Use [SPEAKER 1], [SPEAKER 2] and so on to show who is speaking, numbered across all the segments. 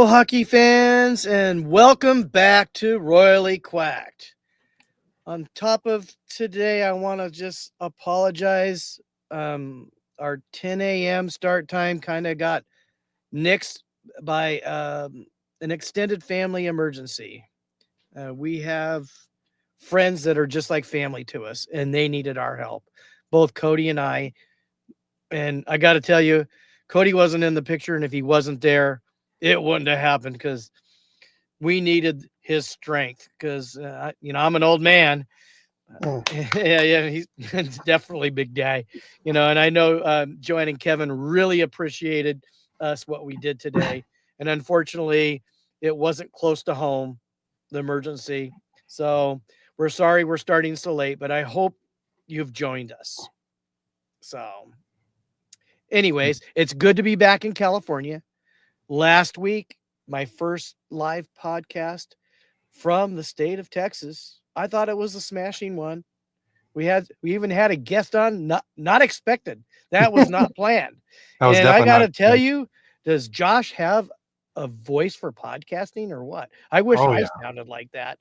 [SPEAKER 1] hockey fans, and welcome back to Royally Quacked. On top of today, I want to just apologize. Our 10 a.m. start time kind of got nixed by an extended family emergency. We have friends that are just like family to us, and they needed our help. Both Cody and I. And I got to tell you, Cody wasn't in the picture, and if he wasn't there, it wouldn't have happened because we needed his strength. Because I'm an old man.
[SPEAKER 2] Oh.
[SPEAKER 1] Yeah, he's definitely a big guy. And I know Joanne and Kevin really appreciated us what we did today, and unfortunately, it wasn't close to home, the emergency. So we're sorry we're starting so late, but I hope you've joined us. So. Anyways, it's good to be back in California. Last week, my first live podcast from the state of Texas. I thought it was a smashing one. We even had a guest on, not expected. That was not planned.
[SPEAKER 2] That was
[SPEAKER 1] And I
[SPEAKER 2] definitely
[SPEAKER 1] got
[SPEAKER 2] not
[SPEAKER 1] to tell
[SPEAKER 2] good.
[SPEAKER 1] you, does Josh have a voice for podcasting or what? I wish
[SPEAKER 2] Oh
[SPEAKER 1] I
[SPEAKER 2] yeah.
[SPEAKER 1] sounded like that.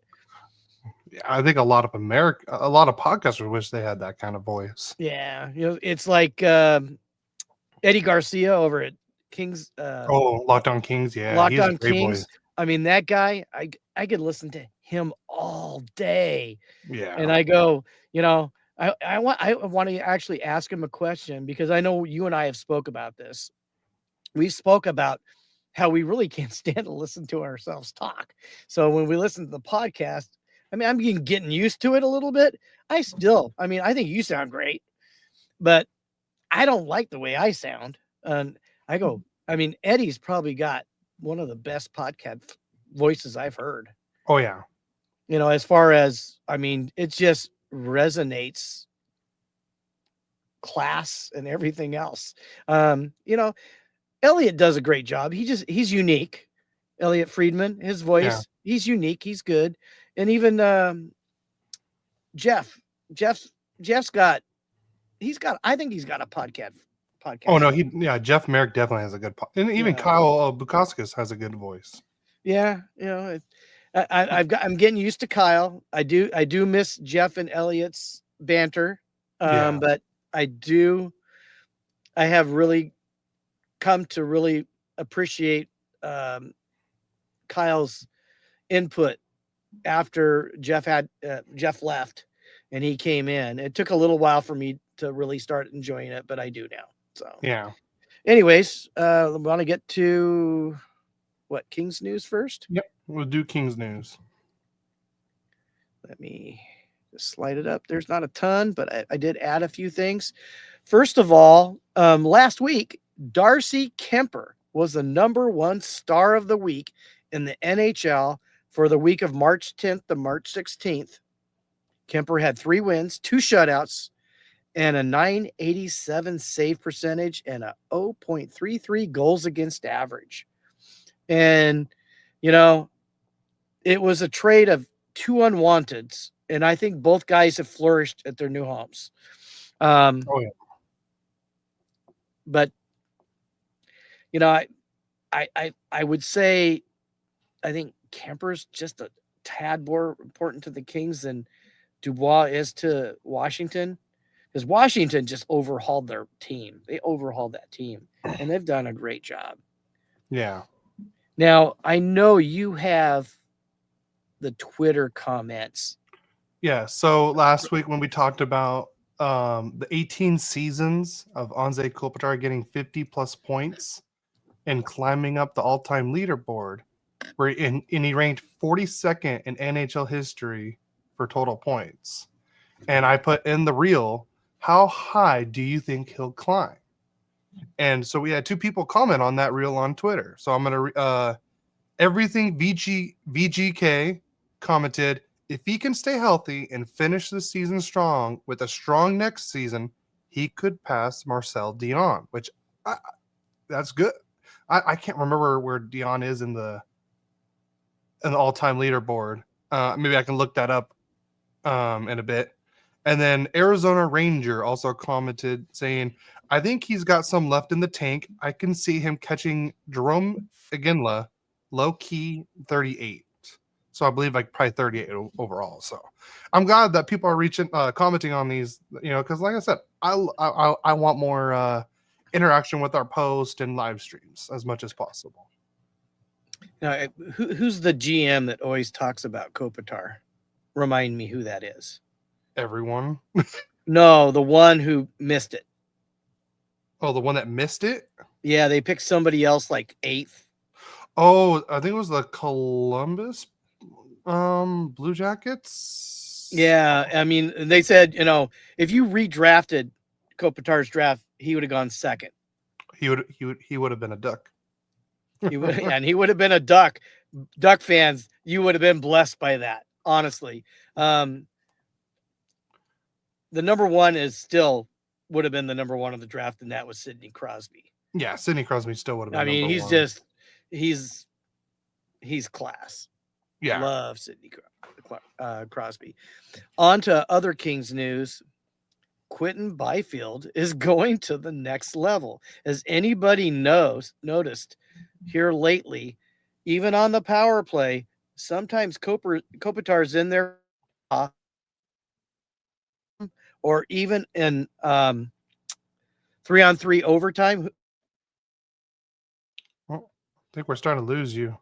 [SPEAKER 2] I think a lot of podcasters wish they had that kind of voice.
[SPEAKER 1] Yeah, it's like Eddie Garcia over at Kings.
[SPEAKER 2] Oh, Locked On Kings, yeah, he
[SPEAKER 1] Locked
[SPEAKER 2] has a
[SPEAKER 1] On
[SPEAKER 2] great voice.
[SPEAKER 1] Kings. I mean, that guy, I could listen to him all day. And
[SPEAKER 2] Yeah.
[SPEAKER 1] I go, I want to actually ask him a question because I know you and I have spoke about this. We spoke about how we really can't stand to listen to ourselves talk. So when we listen to the podcast, I mean, I'm getting used to it a little bit. I think you sound great, but I don't like the way I sound. And I go, Eddie's probably got one of the best podcast voices I've heard.
[SPEAKER 2] Oh yeah.
[SPEAKER 1] As far as, it just resonates class and everything else. Elliot does a great job. He's unique. Elliot Friedman, his
[SPEAKER 2] Yeah.
[SPEAKER 1] voice, he's unique. He's good. And even Jeff, Jeff's got, I think he's got a podcast.
[SPEAKER 2] Oh no, Jeff Merrick definitely has a good and even
[SPEAKER 1] Yeah.
[SPEAKER 2] Kyle Bukowskis has a good voice.
[SPEAKER 1] Yeah, I'm getting used to Kyle. I do miss Jeff and Elliot's banter.
[SPEAKER 2] Yeah.
[SPEAKER 1] But I have really come to really appreciate Kyle's input after Jeff left and he came in. It took a little while for me to really start enjoying it, but I do now. So
[SPEAKER 2] Yeah.
[SPEAKER 1] anyways, I want to get to what, Kings news first?
[SPEAKER 2] Yep. We'll do Kings news.
[SPEAKER 1] Let me just slide it up. There's not a ton, but I did add a few things. First of all, last week, Darcy Kuemper was the #1 star of the week in the NHL for the week of March 10th to March 16th. Kuemper had 3 wins, 2 shutouts, and a .987 save percentage and a 0.33 goals against average. And, it was a trade of 2 unwanteds, and I think both guys have flourished at their new homes.
[SPEAKER 2] Oh yeah.
[SPEAKER 1] But I would say I think Kuemper's just a tad more important to the Kings than Dubois is to Washington, because Washington just overhauled their team. They overhauled that team, and they've done a great job.
[SPEAKER 2] Yeah.
[SPEAKER 1] Now, I know you have the Twitter comments.
[SPEAKER 2] Yeah. So last week when we talked about the 18 seasons of Anze Kopitar getting 50 plus points and climbing up the all-time leaderboard, and he ranked 42nd in NHL history for total points. And I put in the reel, how high do you think he'll climb? And so we had 2 people comment on that reel on Twitter. So I'm gonna everything VGK commented, if he can stay healthy and finish the season strong with a strong next season, he could pass Marcel Dion, which that's good. I can't remember where Dion is in the all-time leaderboard. Maybe I can look that up in a bit. And then Arizona Ranger also commented saying, I think he's got some left in the tank. I can see him catching Jerome Iginla low key 38. So I believe like probably 38 overall. So I'm glad that people are commenting on these, because like I said, I want more interaction with our post and live streams as much as possible.
[SPEAKER 1] Now, who's the GM that always talks about Kopitar? Remind me who that is.
[SPEAKER 2] Everyone.
[SPEAKER 1] No, the one who missed it.
[SPEAKER 2] Oh, the one that missed it?
[SPEAKER 1] Yeah, they picked somebody else like 8th.
[SPEAKER 2] Oh, I think it was the Columbus Blue Jackets.
[SPEAKER 1] Yeah, I mean, they said, if you redrafted Kopitar's draft, he would have gone second.
[SPEAKER 2] He would have been a Duck.
[SPEAKER 1] And he would have been a Duck. Duck fans, you would have been blessed by that, honestly. The number one would have been the number one of the draft, and that was Sidney Crosby.
[SPEAKER 2] Yeah, Sidney Crosby still would have been.
[SPEAKER 1] I mean,
[SPEAKER 2] number one.
[SPEAKER 1] he's class.
[SPEAKER 2] Yeah,
[SPEAKER 1] Love Sidney Crosby. On to other Kings news. Quentin Byfield is going to the next level. As anybody noticed here lately, even on the power play, sometimes Kopitar's in there, or even in 3-on-3 overtime.
[SPEAKER 2] well, I think we're starting to lose you.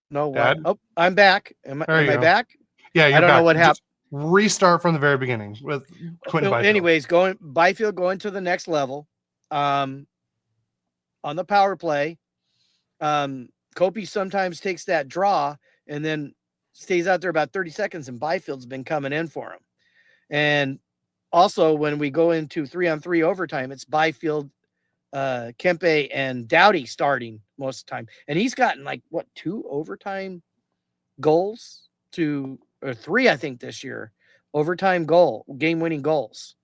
[SPEAKER 1] No, what?
[SPEAKER 2] Dad?
[SPEAKER 1] Oh, I'm back. Am I back?
[SPEAKER 2] Yeah, you're
[SPEAKER 1] I don't
[SPEAKER 2] back.
[SPEAKER 1] know what happened.
[SPEAKER 2] Restart from the very beginning with Quentin Byfield.
[SPEAKER 1] Anyways, Byfield going to the next level. On the power play, Kopi sometimes takes that draw and then stays out there about 30 seconds, and Byfield's been coming in for him. And also, when we go into 3-on-3 overtime, it's Byfield, Kuemper, and Dubby starting most of the time. And he's gotten 2 overtime goals or 3, I think, this year. Overtime game-winning goals.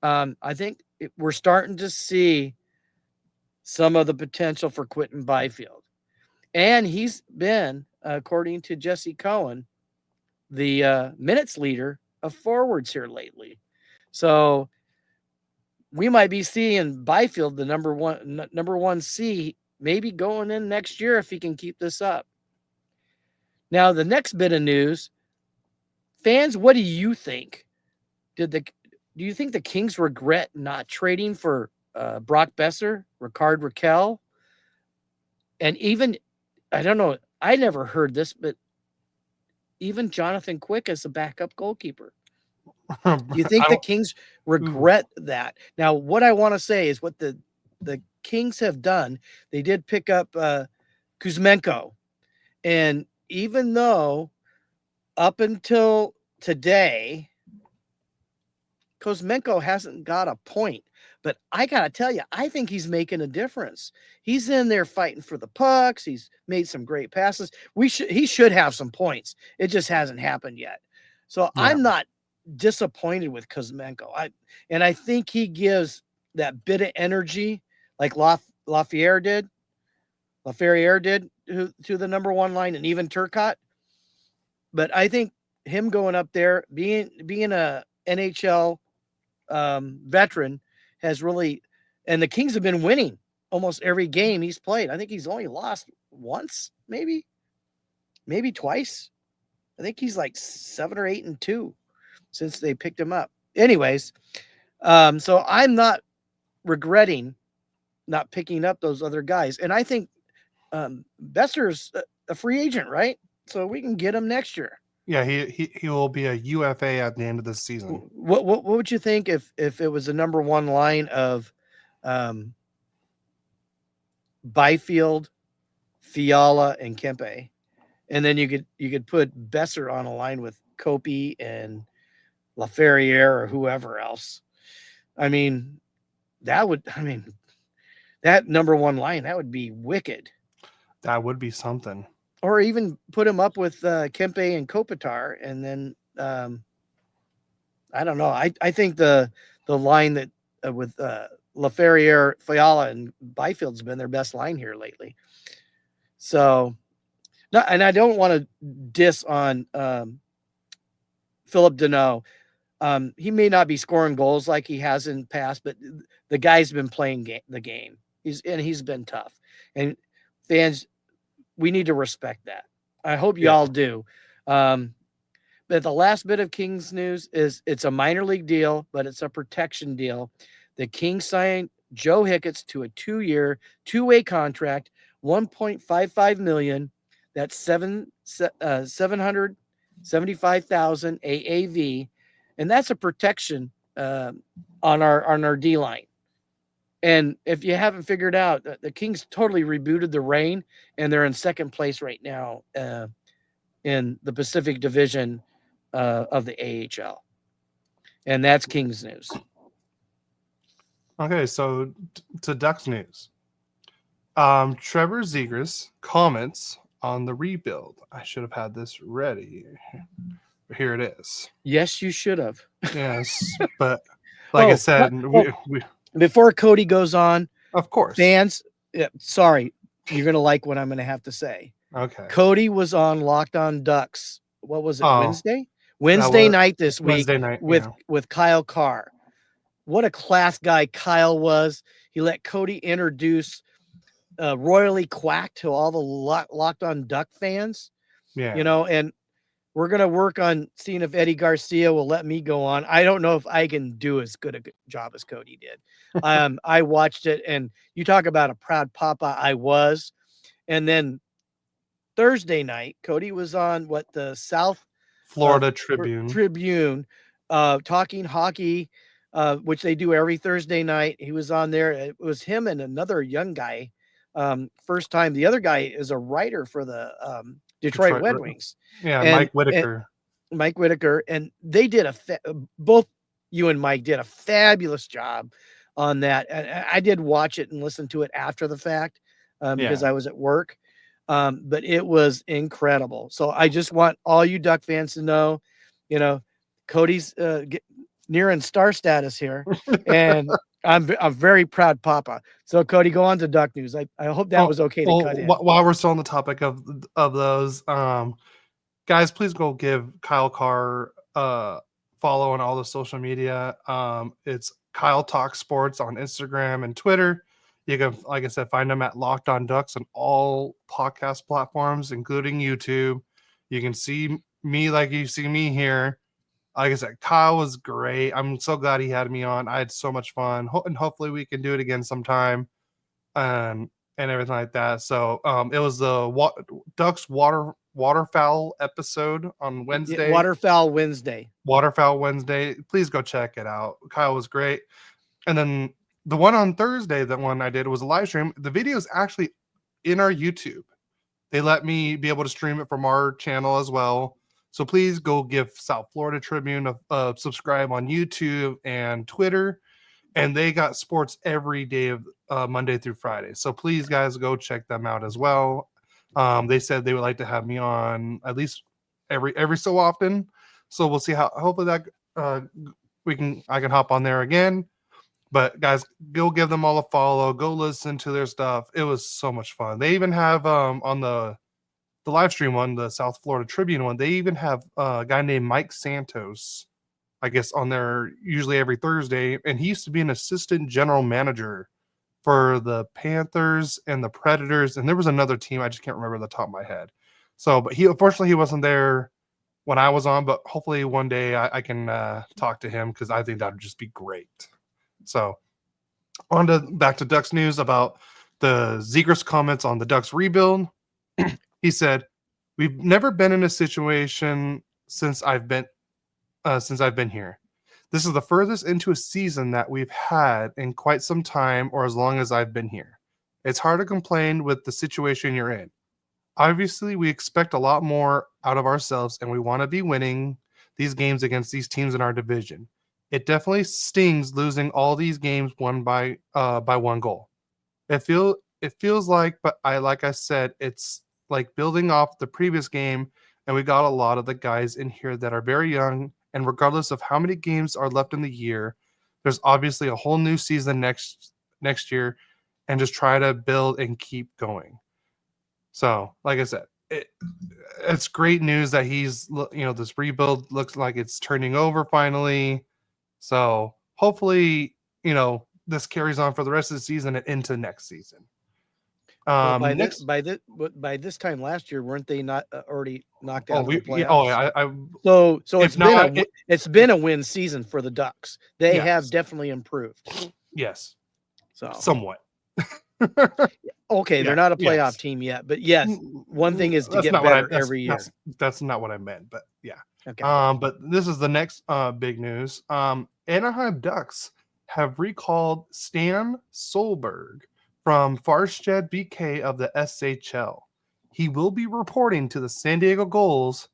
[SPEAKER 1] I think we're starting to see some of the potential for Quentin Byfield. And he's been, according to Jesse Cohen, the minutes leader of forwards here lately. So we might be seeing Byfield, the number one C, maybe going in next year if he can keep this up. Now, the next bit of news, fans, what do you think? Do you think the Kings regret not trading for Brock Besser, Ricard Raquel, and even, I don't know, I never heard this, but even Jonathan Quick as a backup goalkeeper? Do you think the Kings regret that? Now, what I want to say is what the Kings have done. They did pick up Kuzmenko, and even though up until today, Kuzmenko hasn't got a point, but I got to tell you, I think he's making a difference. He's in there fighting for the pucks. He's made some great passes. He should have some points. It just hasn't happened yet. So yeah. I'm not disappointed with Kuzmenko. I think he gives that bit of energy like Laferriere did to the number one line, and even Turcotte. But I think him going up there, being a NHL veteran, has really, and the Kings have been winning almost every game he's played. I think he's only lost once, maybe twice. I think he's like 7 or 8-2 since they picked him up. Anyways, so I'm not regretting not picking up those other guys. And I think Besser's a free agent, right? So we can get him next year.
[SPEAKER 2] Yeah, he will be a UFA at the end of the season.
[SPEAKER 1] What would you think if it was the number one line of Byfield, Fiala, and Kuemper, and then you could put Besser on a line with Kopi and Laferriere or whoever else? I mean, that number one line, that would be wicked.
[SPEAKER 2] That would be something.
[SPEAKER 1] Or even put him up with Kuemper and Kopitar, and then I don't know. I think the line that with Laferriere, Fiala, and Byfield's been their best line here lately. So, and I don't want to diss on Philip Deneau. He may not be scoring goals like he has in the past, but the guy's been playing the game. He's been tough, and fans, we need to respect that. I hope you
[SPEAKER 2] Yeah.
[SPEAKER 1] all do. Um, but the last bit of Kings news is it's a minor league deal, but it's a protection deal. The Kings signed Joe Hicketts to a 2-year, two-way contract, 1.55 million. That's 775,000 AAV, and that's a protection on our D line. And if you haven't figured out, the Kings totally rebooted the Reign, and they're in second place right now in the Pacific Division of the AHL. And that's Kings news.
[SPEAKER 2] Okay, so to Ducks news. Trevor Zegras comments on the rebuild. I should have had this ready. Here it is.
[SPEAKER 1] Yes, you should have.
[SPEAKER 2] Yes, but like I said, we
[SPEAKER 1] before Cody goes on,
[SPEAKER 2] of course,
[SPEAKER 1] fans, sorry, you're going to like what I'm going to have to say.
[SPEAKER 2] Okay.
[SPEAKER 1] Cody was on Locked On Ducks. What was it? Wednesday? Wednesday
[SPEAKER 2] was
[SPEAKER 1] night this week
[SPEAKER 2] Wednesday night,
[SPEAKER 1] with Kyle Carr. What a class guy Kyle was. He let Cody introduce royally quack to all the Locked On Duck fans.
[SPEAKER 2] Yeah.
[SPEAKER 1] And we're going to work on seeing if Eddie Garcia will let me go on. I don't know if I can do as good a job as Cody did. I watched it, and you talk about a proud papa I was. And then Thursday night, Cody was on the South
[SPEAKER 2] Florida Tribune,
[SPEAKER 1] talking hockey, which they do every Thursday night. He was on there. It was him and another young guy. First time. The other guy is a writer for the Detroit Red Wings.
[SPEAKER 2] Yeah, and Mike Whitaker.
[SPEAKER 1] Mike Whitaker. And they did both you and Mike did a fabulous job on that. And I did watch it and listen to it after the fact because I was at work. But it was incredible. So I just want all you Duck fans to know, Cody's nearing star status here. And I'm very proud papa. So Cody, go on to Duck News. I hope that was okay to cut in.
[SPEAKER 2] While we're still on the topic of those, guys, please go give Kyle Carr follow on all the social media. It's Kyle Talk Sports on Instagram and Twitter. You can, like I said, find them at Locked On Ducks on all podcast platforms, including YouTube. You can see me like you see me here. Like I said, Kyle was great. I'm so glad he had me on. I had so much fun. And hopefully we can do it again sometime and everything like that. So it was the Ducks waterfowl episode on Wednesday.
[SPEAKER 1] Waterfowl Wednesday.
[SPEAKER 2] Please go check it out. Kyle was great. And then the one on Thursday, that one I did was a live stream. The video is actually in our YouTube. They let me be able to stream it from our channel as well. So please go give South Florida Tribune a subscribe on YouTube and Twitter. And they got sports every day of Monday through Friday. So please, guys, go check them out as well. They said they would like to have me on at least every so often. So we'll see how. Hopefully that I can hop on there again. But guys, go give them all a follow. Go listen to their stuff. It was so much fun. They even have on the live stream one, the South Florida Tribune one, they even have a guy named Mike Santos, I guess, on there usually every Thursday. And he used to be an assistant general manager for the Panthers and the Predators. And there was another team. I just can't remember the top of my head. So, but unfortunately, he wasn't there when I was on. But hopefully one day I can talk to him because I think that would just be great. So, back to Ducks news about the Zegras comments on the Ducks rebuild. He said, "We've never been in a situation since I've been here. This is the furthest into a season that we've had in quite some time, or as long as I've been here. It's hard to complain with the situation you're in. Obviously, we expect a lot more out of ourselves, and we want to be winning these games against these teams in our division. It definitely stings losing all these games won by one goal. It feels like, but like I said, it's like building off the previous game, and we got a lot of the guys in here that are very young, and regardless of how many games are left in the year, there's obviously a whole new season next year, and just try to build and keep going." So, like I said, it's great news that he's, this rebuild looks like it's turning over finally. So hopefully, this carries on for the rest of the season and into next season.
[SPEAKER 1] Well,
[SPEAKER 2] Next,
[SPEAKER 1] by this time last year, weren't they not already knocked
[SPEAKER 2] oh,
[SPEAKER 1] out of the
[SPEAKER 2] yeah,
[SPEAKER 1] playoffs? So
[SPEAKER 2] if not,
[SPEAKER 1] it's been a win season for the Ducks. They have
[SPEAKER 2] yes,
[SPEAKER 1] definitely improved.
[SPEAKER 2] yes,
[SPEAKER 1] So
[SPEAKER 2] somewhat.
[SPEAKER 1] okay, they're
[SPEAKER 2] Yeah,
[SPEAKER 1] not a playoff
[SPEAKER 2] yes.
[SPEAKER 1] team yet, but yes, one thing is to
[SPEAKER 2] That's
[SPEAKER 1] get
[SPEAKER 2] not what I.
[SPEAKER 1] better every year.
[SPEAKER 2] That's not what I meant. But yeah.
[SPEAKER 1] Okay.
[SPEAKER 2] But this is the next big news. Anaheim Ducks have recalled Stan Solberg from Farstead BK of the SHL. He will be reporting to the San Diego Gulls.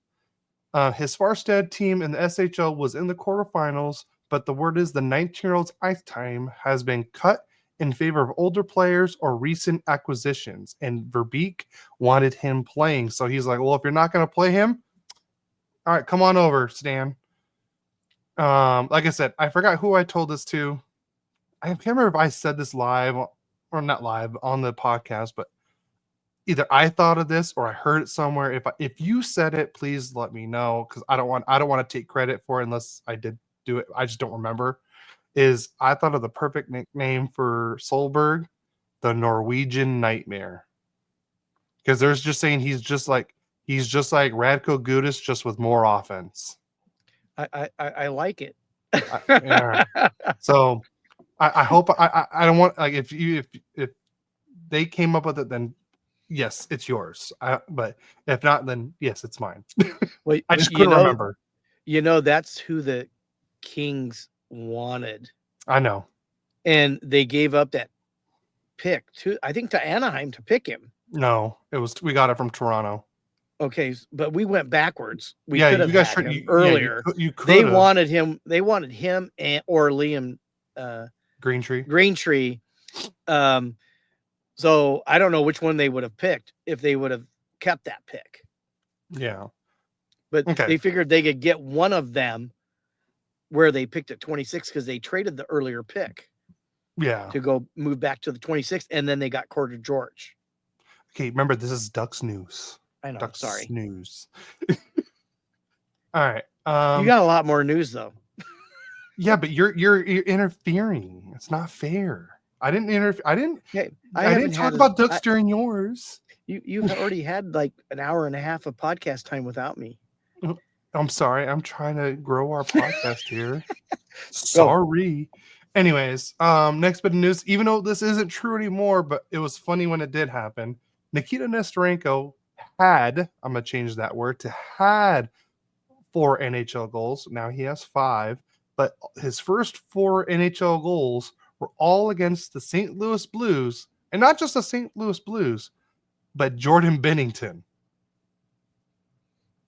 [SPEAKER 2] His Farstead team in the SHL was in the quarterfinals, but the word is the 19-year-old's ice time has been cut in favor of older players or recent acquisitions, and Verbeek wanted him playing. So he's like, well, if you're not going to play him, all right, come on over, Stan. Like I said, I forgot who I told this to. I can't remember if I said this live or not live on the podcast, but either I thought of this or I heard it somewhere. If you said it, please let me know, because I don't want to take credit for it unless I did do it. I just don't remember. I thought of the perfect nickname for Solberg, the Norwegian Nightmare, because there's just saying he's just like Radko Gudas, just with more offense.
[SPEAKER 1] I like it.
[SPEAKER 2] Yeah. So I hope I don't want, like, if they came up with it, then yes, it's yours. But if not, then yes, it's mine.
[SPEAKER 1] Well,
[SPEAKER 2] I just couldn't remember.
[SPEAKER 1] That's who the Kings wanted.
[SPEAKER 2] I know.
[SPEAKER 1] And they gave up that pick to Anaheim to pick him.
[SPEAKER 2] No, we got it from Toronto.
[SPEAKER 1] Okay, but we went backwards. We
[SPEAKER 2] could
[SPEAKER 1] have had him earlier. They wanted him. They wanted him or Liam Greentree. So I don't know which one they would have picked if they would have kept that pick.
[SPEAKER 2] Yeah.
[SPEAKER 1] But they figured they could get one of them where they picked at 26 because they traded the earlier pick.
[SPEAKER 2] Yeah.
[SPEAKER 1] To go move back to the 26th, and then they got Corder George.
[SPEAKER 2] Okay, remember, this is Ducks news.
[SPEAKER 1] I know.
[SPEAKER 2] Ducks
[SPEAKER 1] sorry.
[SPEAKER 2] News. All right.
[SPEAKER 1] You got a lot more news though.
[SPEAKER 2] Yeah, but you're interfering. It's not fair. I didn't interfere. I didn't talk about Ducks during yours.
[SPEAKER 1] You've already had like an hour and a half of podcast time without me.
[SPEAKER 2] I'm sorry. I'm trying to grow our podcast here. Sorry. Anyways, next bit of news. Even though this isn't true anymore, but it was funny when it did happen. Nikita Nesterenko I'm going to change that word to had 4 NHL goals. Now he has 5, but his first 4 NHL goals were all against the St. Louis Blues, and not just the St. Louis Blues, but Jordan Bennington.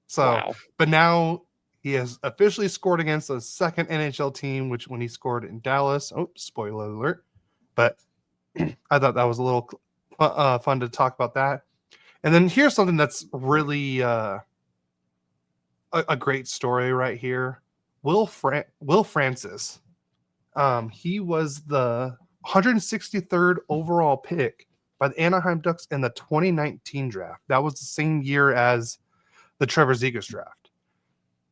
[SPEAKER 2] So, wow. But now he has officially scored against a second NHL team, which when he scored in Dallas. Oh, spoiler alert. But I thought that was a little fun to talk about that. And then here's something that's really a great story right here. Will Francis. He was the 163rd overall pick by the Anaheim Ducks in the 2019 draft. That was the same year as the Trevor Zegras draft.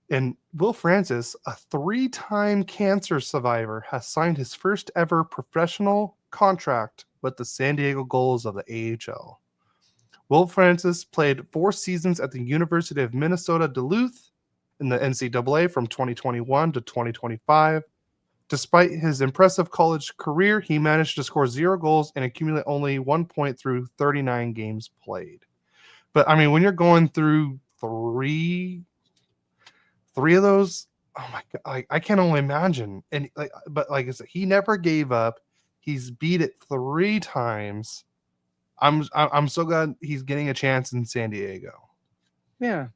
[SPEAKER 2] And Will Francis, a 3-time cancer survivor, has signed his first ever professional contract with the San Diego Gulls of the AHL. Will Francis played 4 seasons at the University of Minnesota Duluth in the NCAA from 2021 to 2025. Despite his impressive college career, he managed to score 0 goals and accumulate only 1 point through 39 games played. But I mean, when you're going through three of those, oh my god, I can't only imagine. And but like I said, he never gave up. He's beat it 3 times. I'm so glad he's getting a chance in San Diego.
[SPEAKER 1] Yeah,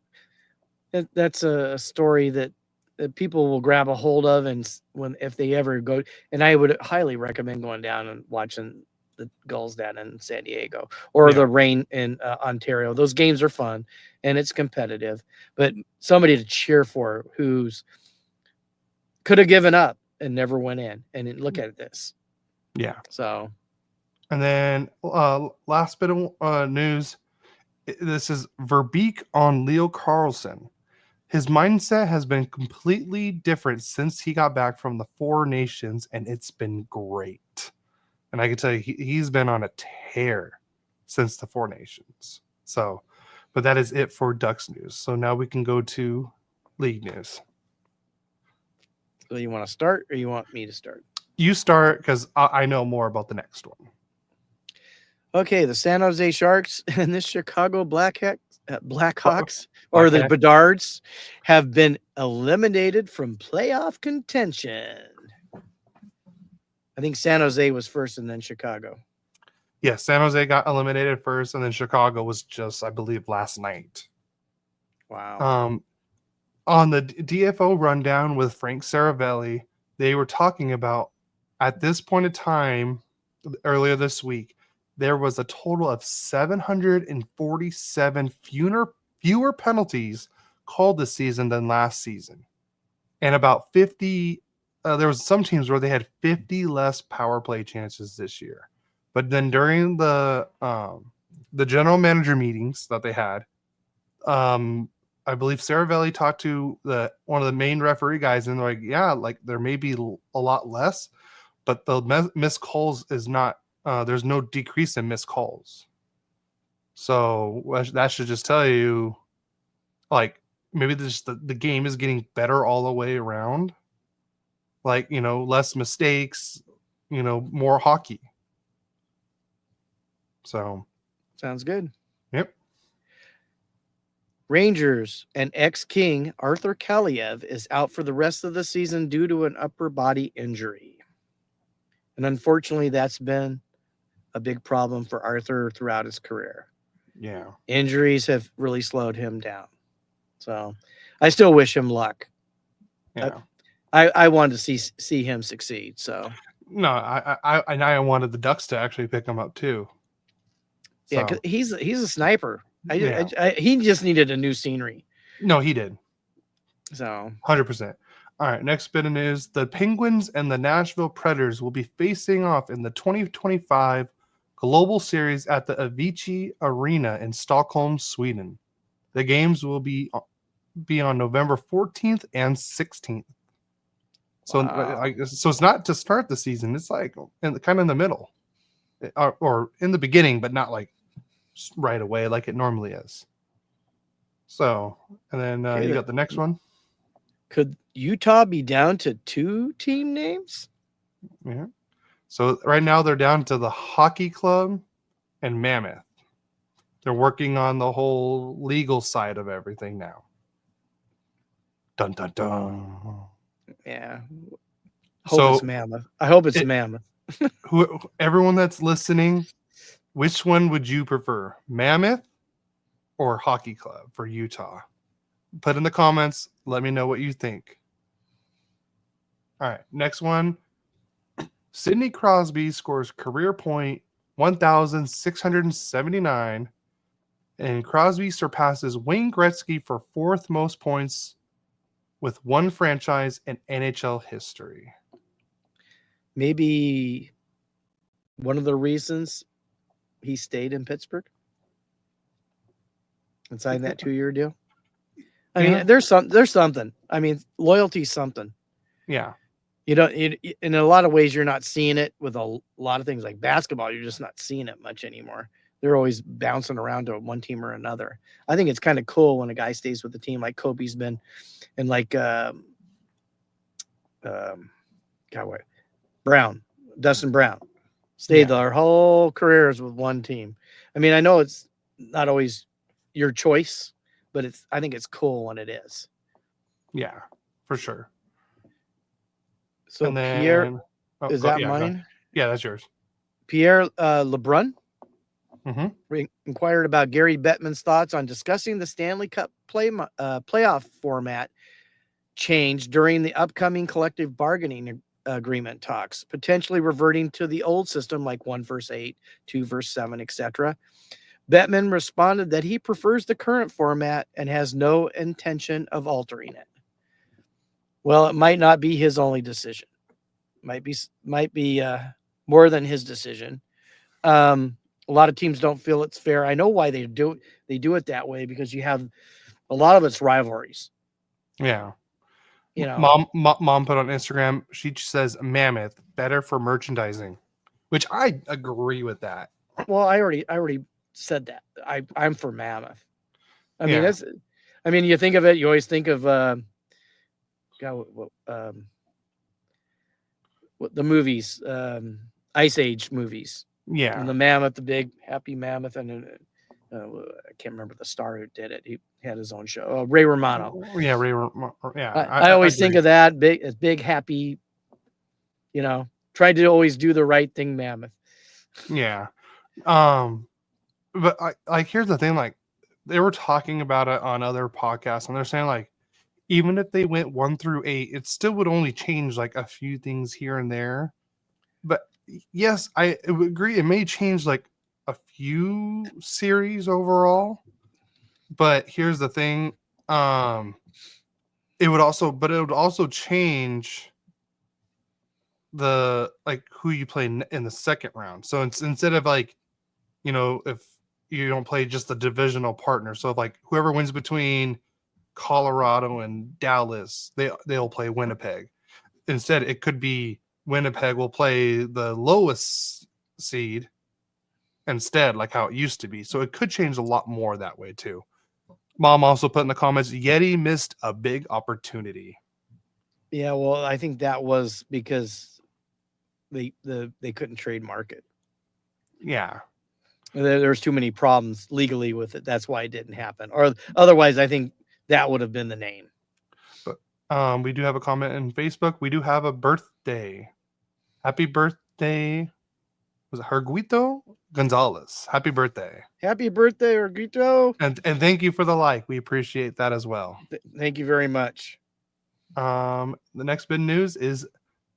[SPEAKER 1] that's a story that people will grab a hold of, and if they ever go, and I would highly recommend going down and watching the Gulls down in San Diego or the Reign in Ontario. Those games are fun and it's competitive, but somebody to cheer for who's could have given up and never went in. And look at this.
[SPEAKER 2] Yeah.
[SPEAKER 1] So.
[SPEAKER 2] And then last bit of news. This is Verbeek on Leo Carlsson. His mindset has been completely different since he got back from the Four Nations, and it's been great. And I can tell you, he's been on a tear since the Four Nations. So, but that is it for Ducks news. So now we can go to league news.
[SPEAKER 1] So you want to start or you want me to start?
[SPEAKER 2] You start because I know more about the next one.
[SPEAKER 1] Okay, the San Jose Sharks and the Chicago Blackhawks or the
[SPEAKER 2] Blackhawks.
[SPEAKER 1] Bedards have been eliminated from playoff contention. I think San Jose was first and then Chicago.
[SPEAKER 2] Yeah, San Jose got eliminated first, and then Chicago was just, I believe, last night.
[SPEAKER 1] Wow.
[SPEAKER 2] On the DFO rundown with Frank Saravelli, they were talking about at this point in time, earlier this week, there was a total of 747 fewer penalties called this season than last season. And about 50, there was some teams where they had 50 less power play chances this year. But then during the general manager meetings that they had, I believe Saravelli talked to one of the main referee guys, and they're like, yeah, like there may be a lot less, but the missed calls is not. There's no decrease in missed calls. So that should just tell you, like, maybe the game is getting better all the way around. Like, less mistakes, more hockey. So,
[SPEAKER 1] Sounds good.
[SPEAKER 2] yep.
[SPEAKER 1] Rangers and ex-King Arthur Kaliev is out for the rest of the season due to an upper body injury. And unfortunately, that's been a big problem for Arthur throughout his career.
[SPEAKER 2] Yeah.
[SPEAKER 1] Injuries have really slowed him down. So I still wish him luck.
[SPEAKER 2] Yeah.
[SPEAKER 1] I wanted to see him succeed. So
[SPEAKER 2] no, I wanted the Ducks to actually pick him up too.
[SPEAKER 1] Yeah, because he's a sniper.
[SPEAKER 2] Yeah.
[SPEAKER 1] He just needed a new scenery.
[SPEAKER 2] No, he did.
[SPEAKER 1] So
[SPEAKER 2] 100%. All right, next bit of news. The Penguins and the Nashville Predators will be facing off in the 2025 Global Series at the Avicii Arena in Stockholm, Sweden. The games will be on November 14th and 16th. So,
[SPEAKER 1] wow.
[SPEAKER 2] so it's not to start the season. It's like kind of in the middle, or in the beginning, but not like right away like it normally is. So, and then
[SPEAKER 1] Okay,
[SPEAKER 2] you got the next one.
[SPEAKER 1] Could Utah be down to 2 team names?
[SPEAKER 2] Yeah. So right now they're down to the Hockey Club and Mammoth. They're working on the whole legal side of everything now. Dun dun dun.
[SPEAKER 1] Yeah. It's Mammoth. I hope it's Mammoth.
[SPEAKER 2] Everyone that's listening, which one would you prefer, Mammoth or Hockey Club for Utah? Put in the comments. Let me know what you think. All right, next one. Sidney Crosby scores career point 1,679, and Crosby surpasses Wayne Gretzky for 4th most points with one franchise in NHL history.
[SPEAKER 1] Maybe one of the reasons he stayed in Pittsburgh and signed that 2-year deal. I mean, there's something. I mean, loyalty's something.
[SPEAKER 2] Yeah.
[SPEAKER 1] You don't. In a lot of ways, you're not seeing it with a lot of things like basketball. You're just not seeing it much anymore. They're always bouncing around to one team or another. I think it's kind of cool when a guy stays with the team like Kobe's been, and like Dustin Brown, stayed their whole careers with one team. I mean, I know it's not always your choice, but I think it's cool when it is.
[SPEAKER 2] Yeah, for sure.
[SPEAKER 1] So then, Pierre, is that mine?
[SPEAKER 2] Yeah, that's yours.
[SPEAKER 1] Pierre LeBrun
[SPEAKER 2] Mm-hmm.
[SPEAKER 1] inquired about Gary Bettman's thoughts on discussing the Stanley Cup playoff format change during the upcoming collective bargaining agreement talks, potentially reverting to the old system like 1 versus 8, 2 versus 7, etc. Bettman responded that he prefers the current format and has no intention of altering it. Well, it might not be his only decision. Might be more than his decision. A lot of teams don't feel it's fair. I know why they do it that way, because you have a lot of it's rivalries.
[SPEAKER 2] Yeah.
[SPEAKER 1] You know,
[SPEAKER 2] Mom put on Instagram, she says Mammoth better for merchandising, which I agree with that.
[SPEAKER 1] well, I already said that. I'm for Mammoth. I mean,
[SPEAKER 2] Yeah.
[SPEAKER 1] it's. I mean, you think of it, you always think of God, what the movies, Ice Age movies, and
[SPEAKER 2] Yeah.
[SPEAKER 1] the mammoth, the big happy mammoth, and I can't remember the star who did it. He had his own show. Ray Romano.
[SPEAKER 2] Yeah, yeah,
[SPEAKER 1] I
[SPEAKER 2] I
[SPEAKER 1] always think
[SPEAKER 2] agree.
[SPEAKER 1] of that big happy. Tried to always do the right thing, mammoth.
[SPEAKER 2] Yeah. Um but here's the thing, like they were talking about it on other podcasts and they're saying like even if they went 1 through 8, it still would only change like a few things here and there. But yes, I would agree it may change like a few series overall. But here's the thing, um it would also change the like who you play in the second round. So it's instead of like, if you don't play just the divisional partner. So if like whoever wins between Colorado and Dallas, they'll play Winnipeg. Instead, it could be Winnipeg will play the lowest seed instead, like how it used to be. So it could change a lot more that way too. Mom also put in the comments, Yeti missed a big opportunity.
[SPEAKER 1] Yeah, well, I think that was because they couldn't trademark it.
[SPEAKER 2] Yeah.
[SPEAKER 1] There's too many problems legally with it. That's why it didn't happen. Or otherwise, I think that would have been the name.
[SPEAKER 2] But we do have a comment in Facebook. We do have a birthday. Happy birthday. Was it Herguito Gonzalez? Happy birthday.
[SPEAKER 1] Happy birthday, Orguito.
[SPEAKER 2] And thank you for the like. We appreciate that as well.
[SPEAKER 1] Thank you very much.
[SPEAKER 2] The next big news is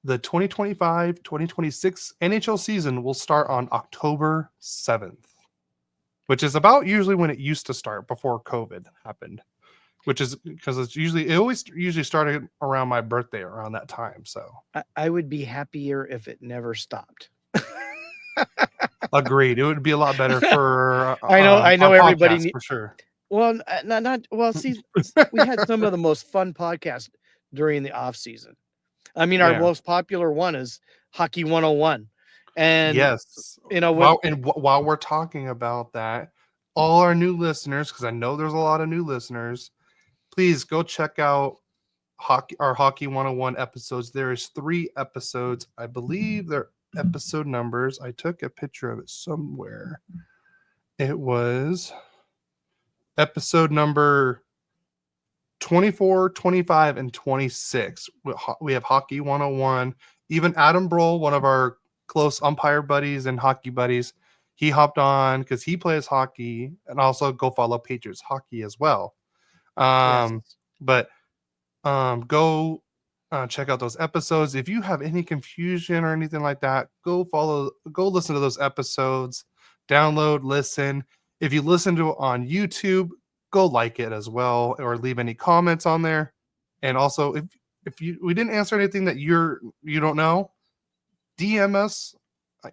[SPEAKER 2] the 2025-2026 NHL season will start on October 7th, which is about usually when it used to start before COVID happened, which is because it always usually started around my birthday around that time. So
[SPEAKER 1] I would be happier if it never stopped.
[SPEAKER 2] agreed. It would be a lot better for
[SPEAKER 1] I know
[SPEAKER 2] our
[SPEAKER 1] everybody.
[SPEAKER 2] podcast for sure.
[SPEAKER 1] Well, not well. See, we had some of the most fun podcasts during the off season. I mean, our
[SPEAKER 2] Yeah.
[SPEAKER 1] most popular one is Hockey 101. And
[SPEAKER 2] Yes. While we're talking about that, all our new listeners, because I know there's a lot of new listeners, please go check out our Hockey 101 episodes. There is 3 episodes. I believe they're episode numbers. I took a picture of it somewhere. It was episode number 24, 25, and 26. We have Hockey 101. Even Adam Broll, one of our close umpire buddies and hockey buddies, he hopped on because he plays hockey, and also go follow Patriots hockey as well.
[SPEAKER 1] yes.
[SPEAKER 2] But go check out those episodes. If you have any confusion or anything like that, go listen to those episodes, download, listen. If you listen to it on YouTube, go like it as well, or leave any comments on there. And also, if we didn't answer anything that you don't know, DM us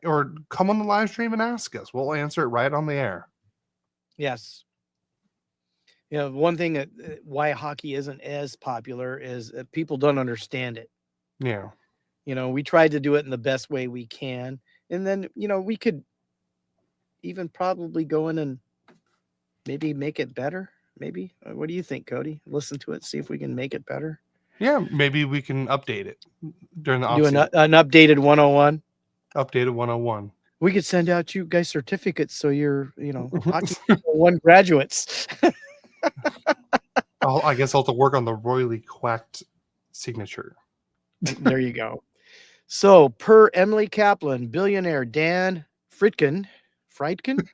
[SPEAKER 2] or come on the live stream and ask us. We'll answer it right on the air.
[SPEAKER 1] Yes. One thing that why hockey isn't as popular is that people don't understand it.
[SPEAKER 2] Yeah.
[SPEAKER 1] We tried to do it in the best way we can, and then we could even probably go in and maybe make it better. Maybe. What do you think, Cody? Listen to it, see if we can make it better.
[SPEAKER 2] Yeah, maybe we can update it during the
[SPEAKER 1] Do
[SPEAKER 2] offseason.
[SPEAKER 1] an updated 101.
[SPEAKER 2] Updated 101.
[SPEAKER 1] We could send out you guys certificates so you're, hockey 101 graduates.
[SPEAKER 2] I guess I'll have to work on the royally quacked signature.
[SPEAKER 1] There you go. So, per Emily Kaplan, billionaire Dan Frickin,
[SPEAKER 2] Frickin'.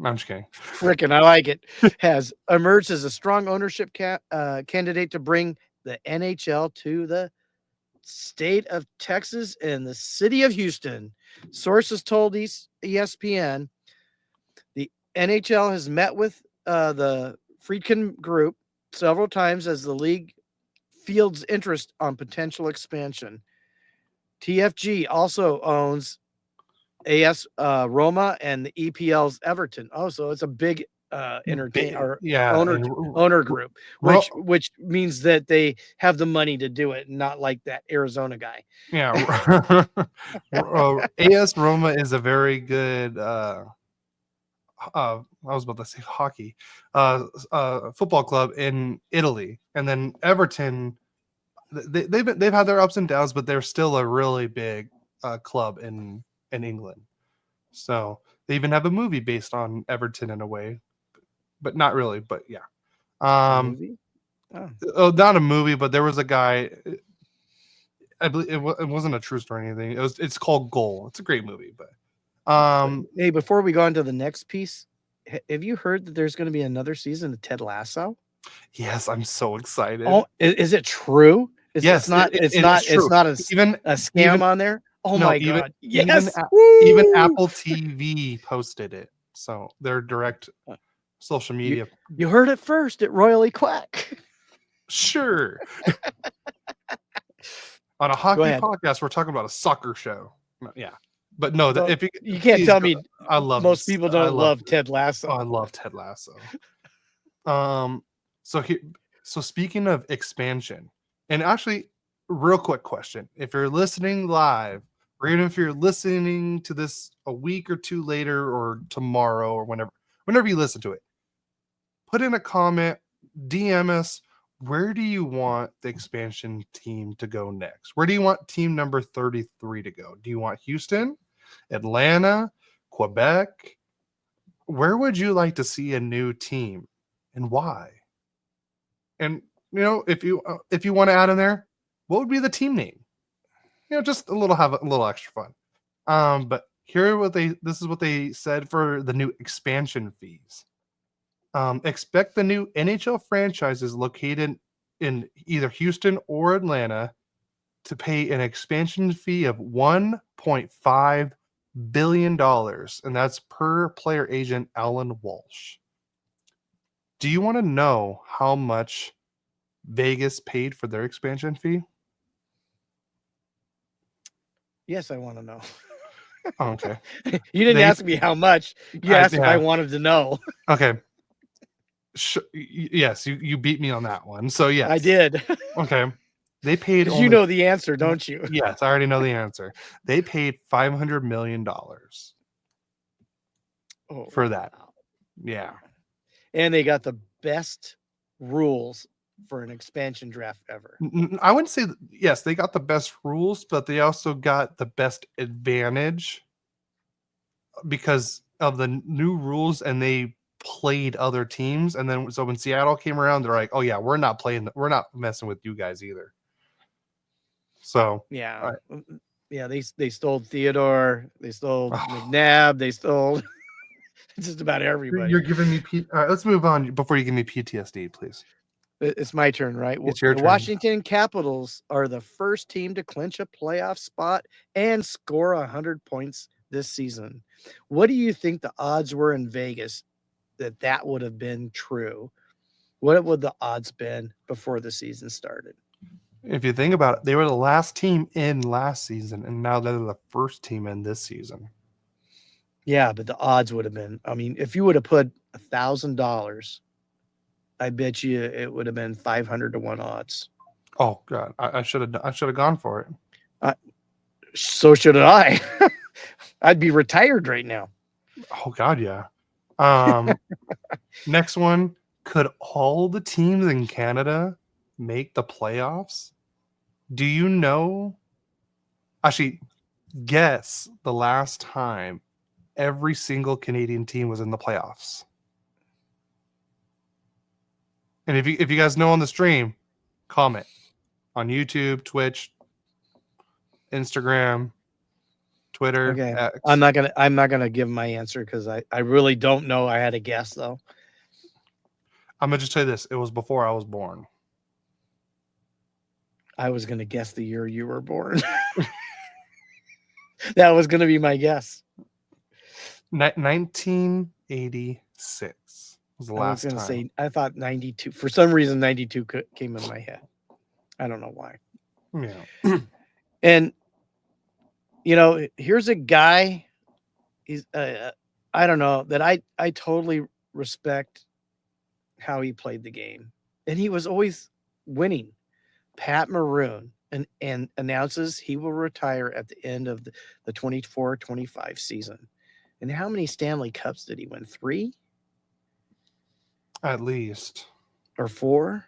[SPEAKER 2] I'm just kidding.
[SPEAKER 1] Frickin', I like it, has emerged as a strong ownership candidate to bring the NHL to the state of Texas and the city of Houston. Sources told ESPN the NHL has met with the Friedkin Group several times as the league fields interest on potential expansion. TFG also owns AS Roma and the EPL's Everton. Oh, so it's a big entertain or
[SPEAKER 2] Yeah,
[SPEAKER 1] owner
[SPEAKER 2] and
[SPEAKER 1] owner group,
[SPEAKER 2] Ro-
[SPEAKER 1] which means that they have the money to do it, not like that Arizona guy.
[SPEAKER 2] yeah, AS Roma is a very good. I was about to say hockey, football club in Italy, and then Everton. They've had their ups and downs, but they're still a really big club in England. So they even have a movie based on Everton in a way, but not really. But yeah,
[SPEAKER 1] A movie? Oh.
[SPEAKER 2] not a movie, but there was a guy. I believe it wasn't a true story or anything. It's called Goal. It's a great movie, but
[SPEAKER 1] Hey, before we go on to the next piece, have you heard that there's going to be another season of Ted Lasso?
[SPEAKER 2] yes, I'm so excited.
[SPEAKER 1] Oh, is it true?
[SPEAKER 2] Yes,
[SPEAKER 1] It's
[SPEAKER 2] true.
[SPEAKER 1] not a
[SPEAKER 2] Even
[SPEAKER 1] scam on there. Oh
[SPEAKER 2] no,
[SPEAKER 1] my
[SPEAKER 2] even
[SPEAKER 1] god!
[SPEAKER 2] even
[SPEAKER 1] Yes,
[SPEAKER 2] even
[SPEAKER 1] Woo!
[SPEAKER 2] Apple TV posted it. So their direct social media.
[SPEAKER 1] You heard it first at Royally Quack.
[SPEAKER 2] Sure. On a hockey podcast, we're talking about a soccer show. Yeah, but no, if
[SPEAKER 1] you can't tell me
[SPEAKER 2] I love
[SPEAKER 1] most people don't love Ted Lasso.
[SPEAKER 2] I love Ted Lasso. So speaking of expansion, and actually, real quick question: if you're listening live, or even if you're listening to this a week or two later, or tomorrow, or whenever you listen to it, put in a comment, DM us. Where do you want the expansion team to go next? Where do you want team number 33 to go? Do you want Houston, Atlanta, Quebec? Where would you like to see a new team, and why? And if you want to add in there, what would be the team name? Just have a little extra fun. But this is what they said for the new expansion fees. Expect the new NHL franchises located in either Houston or Atlanta to pay an expansion fee of $1.5 billion, and that's per player agent Alan Walsh. Do you want to know how much Vegas paid for their expansion fee?
[SPEAKER 1] Yes, I want to know.
[SPEAKER 2] Oh, okay.
[SPEAKER 1] You didn't ask me how much. You asked if I wanted to know.
[SPEAKER 2] Okay. Yes, you beat me on that one. So yes,
[SPEAKER 1] I did.
[SPEAKER 2] Okay. They paid
[SPEAKER 1] because you know the answer, don't you?
[SPEAKER 2] Yes, I already know the answer. They paid $500 million for that. Yeah.
[SPEAKER 1] And they got the best rules for an expansion draft ever.
[SPEAKER 2] I wouldn't say yes, they got the best rules, but they also got the best advantage because of the new rules, and they played other teams. And then so when Seattle came around, they're like, oh yeah, we're not messing with you guys either. So
[SPEAKER 1] yeah, yeah, they stole Theodore, they stole McNabb, they stole just about everybody.
[SPEAKER 2] You're giving me all right, let's move on before you give me PTSD, please.
[SPEAKER 1] It's my turn, right?
[SPEAKER 2] It's your
[SPEAKER 1] the
[SPEAKER 2] turn.
[SPEAKER 1] Washington Capitals are the first team to clinch a playoff spot and score 100 points this season. What do you think the odds were in Vegas that would have been true? What would the odds been before the season started?
[SPEAKER 2] If you think about it, they were the last team in last season, and now they're the first team in this season.
[SPEAKER 1] Yeah, but the odds would have been, I mean, if you would have put $1,000, I bet you it would have been 500 to 1 odds.
[SPEAKER 2] Oh God, I should have gone for it.
[SPEAKER 1] So should I. I'd be retired right now.
[SPEAKER 2] Oh God, yeah. Next one, could all the teams in Canada make the playoffs? Do you know? Actually, guess the last time every single Canadian team was in the playoffs. And if you guys know on the stream, comment on YouTube, Twitch, Instagram, Twitter.
[SPEAKER 1] Okay.
[SPEAKER 2] X.
[SPEAKER 1] I'm not gonna give my answer because I really don't know. I had a guess though.
[SPEAKER 2] I'm gonna just tell you this: it was before I was born.
[SPEAKER 1] I was gonna guess the year you were born. That was gonna be my guess.
[SPEAKER 2] 1986 was the last time.
[SPEAKER 1] Say I thought 92. For some reason, 92 came in my head. I don't know why.
[SPEAKER 2] Yeah.
[SPEAKER 1] And here's a guy he's I don't know that I totally respect how he played the game, and he was always winning. Pat Maroon and announces he will retire at the end of the 24-25 season. And how many Stanley Cups did he win? 3
[SPEAKER 2] At least.
[SPEAKER 1] or 4?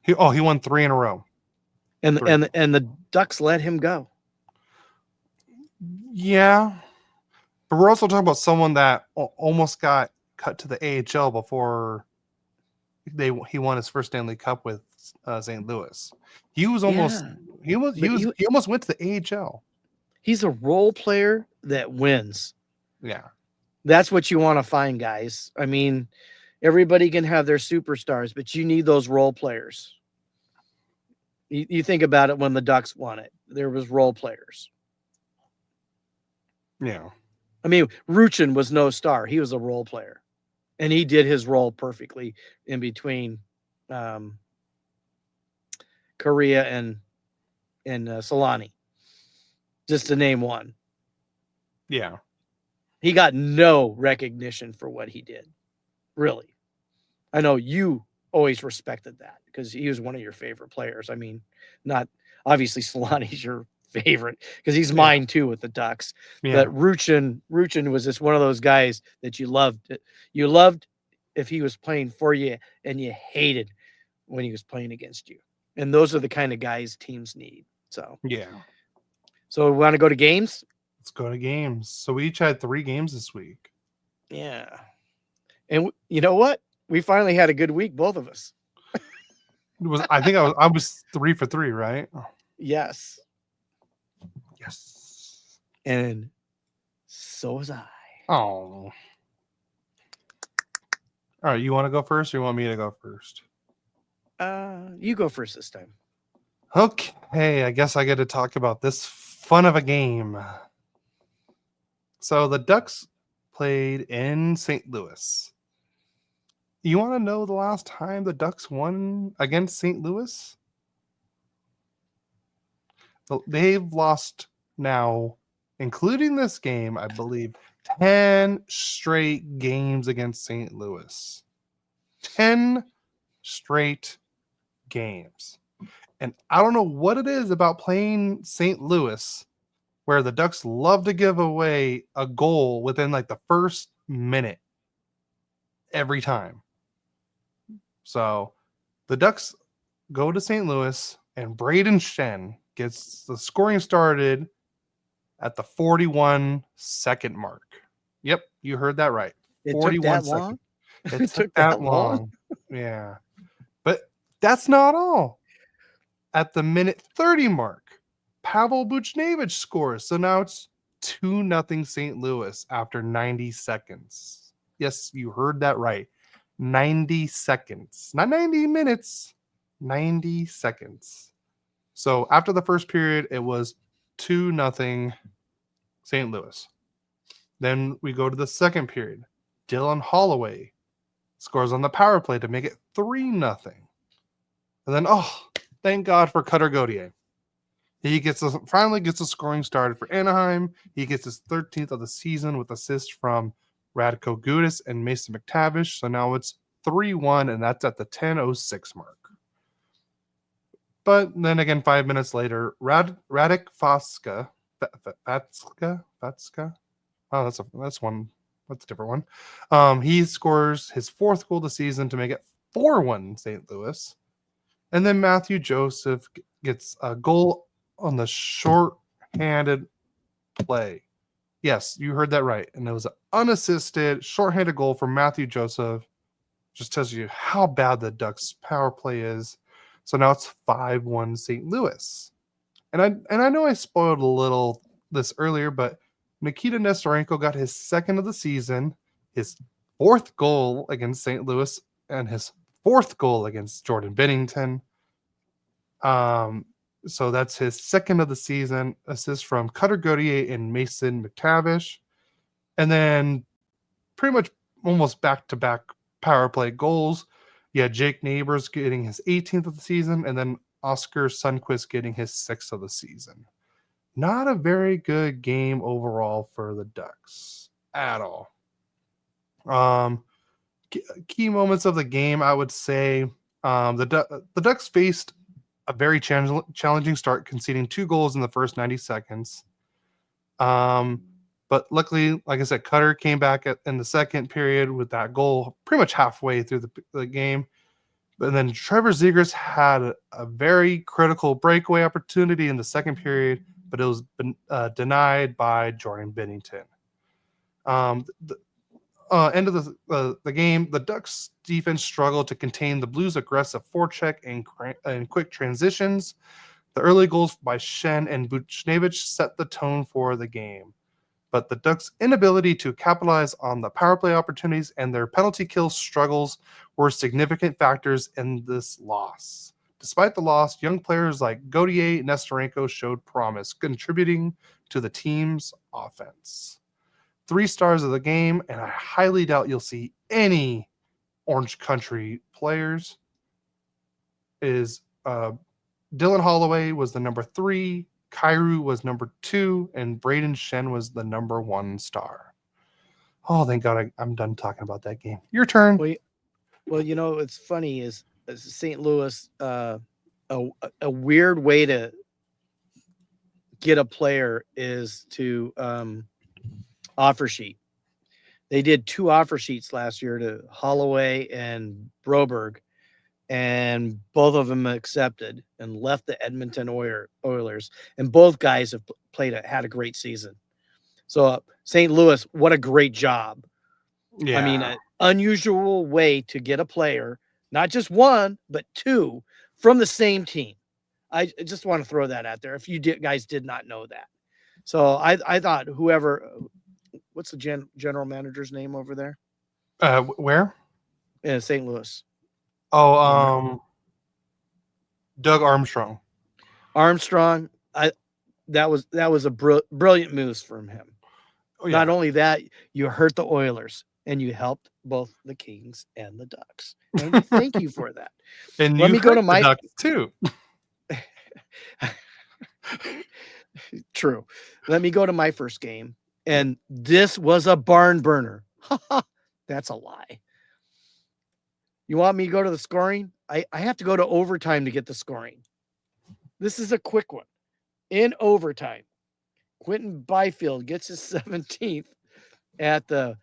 [SPEAKER 2] He won 3 in a row.
[SPEAKER 1] And
[SPEAKER 2] 3.
[SPEAKER 1] the Ducks let him go.
[SPEAKER 2] Yeah. But we're also talking about someone that almost got cut to the AHL before he won his first Stanley Cup with St. Louis. He was almost
[SPEAKER 1] Yeah,
[SPEAKER 2] he
[SPEAKER 1] but
[SPEAKER 2] he almost went to the AHL.
[SPEAKER 1] he's a role player that wins.
[SPEAKER 2] Yeah.
[SPEAKER 1] That's what you want to find, guys. I mean, everybody can have their superstars, but you need those role players. You think about it when the Ducks won it. There was role players.
[SPEAKER 2] Yeah.
[SPEAKER 1] I mean, Ruchin was no star. He was a role player. And he did his role perfectly in between um, Korea and Solani, just to name one.
[SPEAKER 2] Yeah.
[SPEAKER 1] He got no recognition for what he did, really. I know you always respected that because he was one of your favorite players. I mean, not obviously Solani's your favorite because he's mine too with the Ducks.
[SPEAKER 2] Yeah.
[SPEAKER 1] But Ruchin was just one of those guys that you loved. You loved if he was playing for you, and you hated when he was playing against you. And those are the kind of guys teams need. So
[SPEAKER 2] Yeah.
[SPEAKER 1] we want to go to games.
[SPEAKER 2] Let's go to games. So we each had 3 games this week.
[SPEAKER 1] Yeah, and you know what? We finally had a good week, both of us.
[SPEAKER 2] I think I was 3 for 3, right?
[SPEAKER 1] Yes,
[SPEAKER 2] Yes.
[SPEAKER 1] and so was I.
[SPEAKER 2] Oh. All right, you want to go first or you want me to go first?
[SPEAKER 1] You go first this time.
[SPEAKER 2] Okay, I guess I get to talk about this fun of a game. So the Ducks played in St. Louis. You want to know the last time the Ducks won against St. Louis? They've lost now, including this game, I believe, 10 straight games against St. Louis. 10 straight games. And I don't know what it is about playing St. Louis where the Ducks love to give away a goal within like the first minute every time. So the Ducks go to St. Louis and Braden Shen gets the scoring started at the 41-second mark. Yep, you heard that right.
[SPEAKER 1] It took
[SPEAKER 2] 41
[SPEAKER 1] that
[SPEAKER 2] seconds.
[SPEAKER 1] long.
[SPEAKER 2] It took that long. Yeah. But that's not all. At the minute 30 mark, Pavel Buchnevich scores. So now it's 2-0 St. Louis after 90 seconds. Yes, you heard that right. 90 seconds. Not 90 minutes, 90 seconds. So after the first period, it was 2-0 St. Louis. Then we go to the second period. Dylan Holloway scores on the power play to make it 3-0. And then, thank God for Cutter Gauthier. He finally gets a scoring started for Anaheim. He gets his 13th of the season with assists from Radko Gudas and Mason McTavish. So now it's 3-1, and that's at the 10:06 mark. But then again, 5 minutes later, Radek Fatska. Oh, that's one. That's a different one. He scores his 4th goal of the season to make it 4-1 St. Louis. And then Matthew Joseph gets a goal on the short-handed play. Yes, you heard that right. And it was an unassisted, short-handed goal from Matthew Joseph. Just tells you how bad the Ducks' power play is. So now it's 5-1 St. Louis. And I know I spoiled a little this earlier, but Nikita Nestorenko got his 2nd of the season, his 4th goal against St. Louis, and his 4th goal against Jordan Binnington. So that's his 2nd of the season. Assist from Cutter Gauthier and Mason McTavish. And then pretty much almost back-to-back power play goals. Yeah, Jake Neighbors getting his 18th of the season, and then Oscar Sundquist getting his 6th of the season. Not a very good game overall for the Ducks. at all. Key moments of the game, I would say, the Ducks faced a very challenging start, conceding 2 goals in the first 90 seconds. But luckily, like I said, Cutter came back in the second period with that goal pretty much halfway through the game. But then Trevor Zegras had a very critical breakaway opportunity in the second period, but it was denied by Jordan Bennington. The end of the game, the Ducks defense struggled to contain the Blues' aggressive forecheck and quick transitions. The early goals by Shen and Buchnevich set the tone for the game. But the Ducks' inability to capitalize on the power play opportunities and their penalty kill struggles were significant factors in this loss. Despite the loss, young players like Gautier and Nestorenko showed promise, contributing to the team's offense. 3 stars of the game, and I highly doubt you'll see any Orange Country players, is Dylan Holloway was the number 3, Kairu was number 2, and Braden Shen was the number 1 star. Oh, thank God I'm done talking about that game. Your turn.
[SPEAKER 1] Well, you know, it's funny is St. Louis, a weird way to get a player is to offer sheet. They did 2 offer sheets last year to Holloway and Broberg, and both of them accepted and left the Edmonton Oilers. And both guys have had a great season. So St. Louis, what a great job.
[SPEAKER 2] Yeah.
[SPEAKER 1] I mean, an unusual way to get a player, not just 1, but 2 from the same team. I just want to throw that out there if you guys did not know that. So I thought whoever, what's the general manager's name over there?
[SPEAKER 2] Where?
[SPEAKER 1] In St. Louis.
[SPEAKER 2] Oh, Doug Armstrong.
[SPEAKER 1] Armstrong, that was a brilliant moves from him. Oh, yeah. Not only that, you hurt the Oilers and you helped both the Kings and the Ducks. And thank you for that.
[SPEAKER 2] And let me go to my Ducks too.
[SPEAKER 1] True. Let me go to my first game. And this was a barn burner. That's a lie. You want me to go to the scoring? I have to go to overtime to get the scoring. This is a quick one. In overtime, Quentin Byfield gets his 17th at the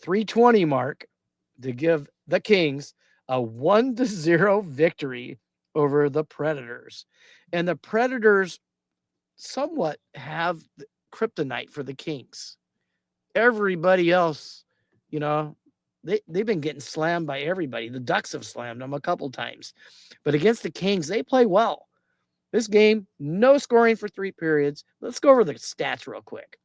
[SPEAKER 1] 3:20 mark to give the Kings a 1-0 victory over the Predators. And the Predators somewhat have kryptonite for the Kings. Everybody else, you know, they've been getting slammed by everybody. The Ducks have slammed them a couple times. But against the Kings, they play well. This game, no scoring for 3 periods. Let's go over the stats real quick.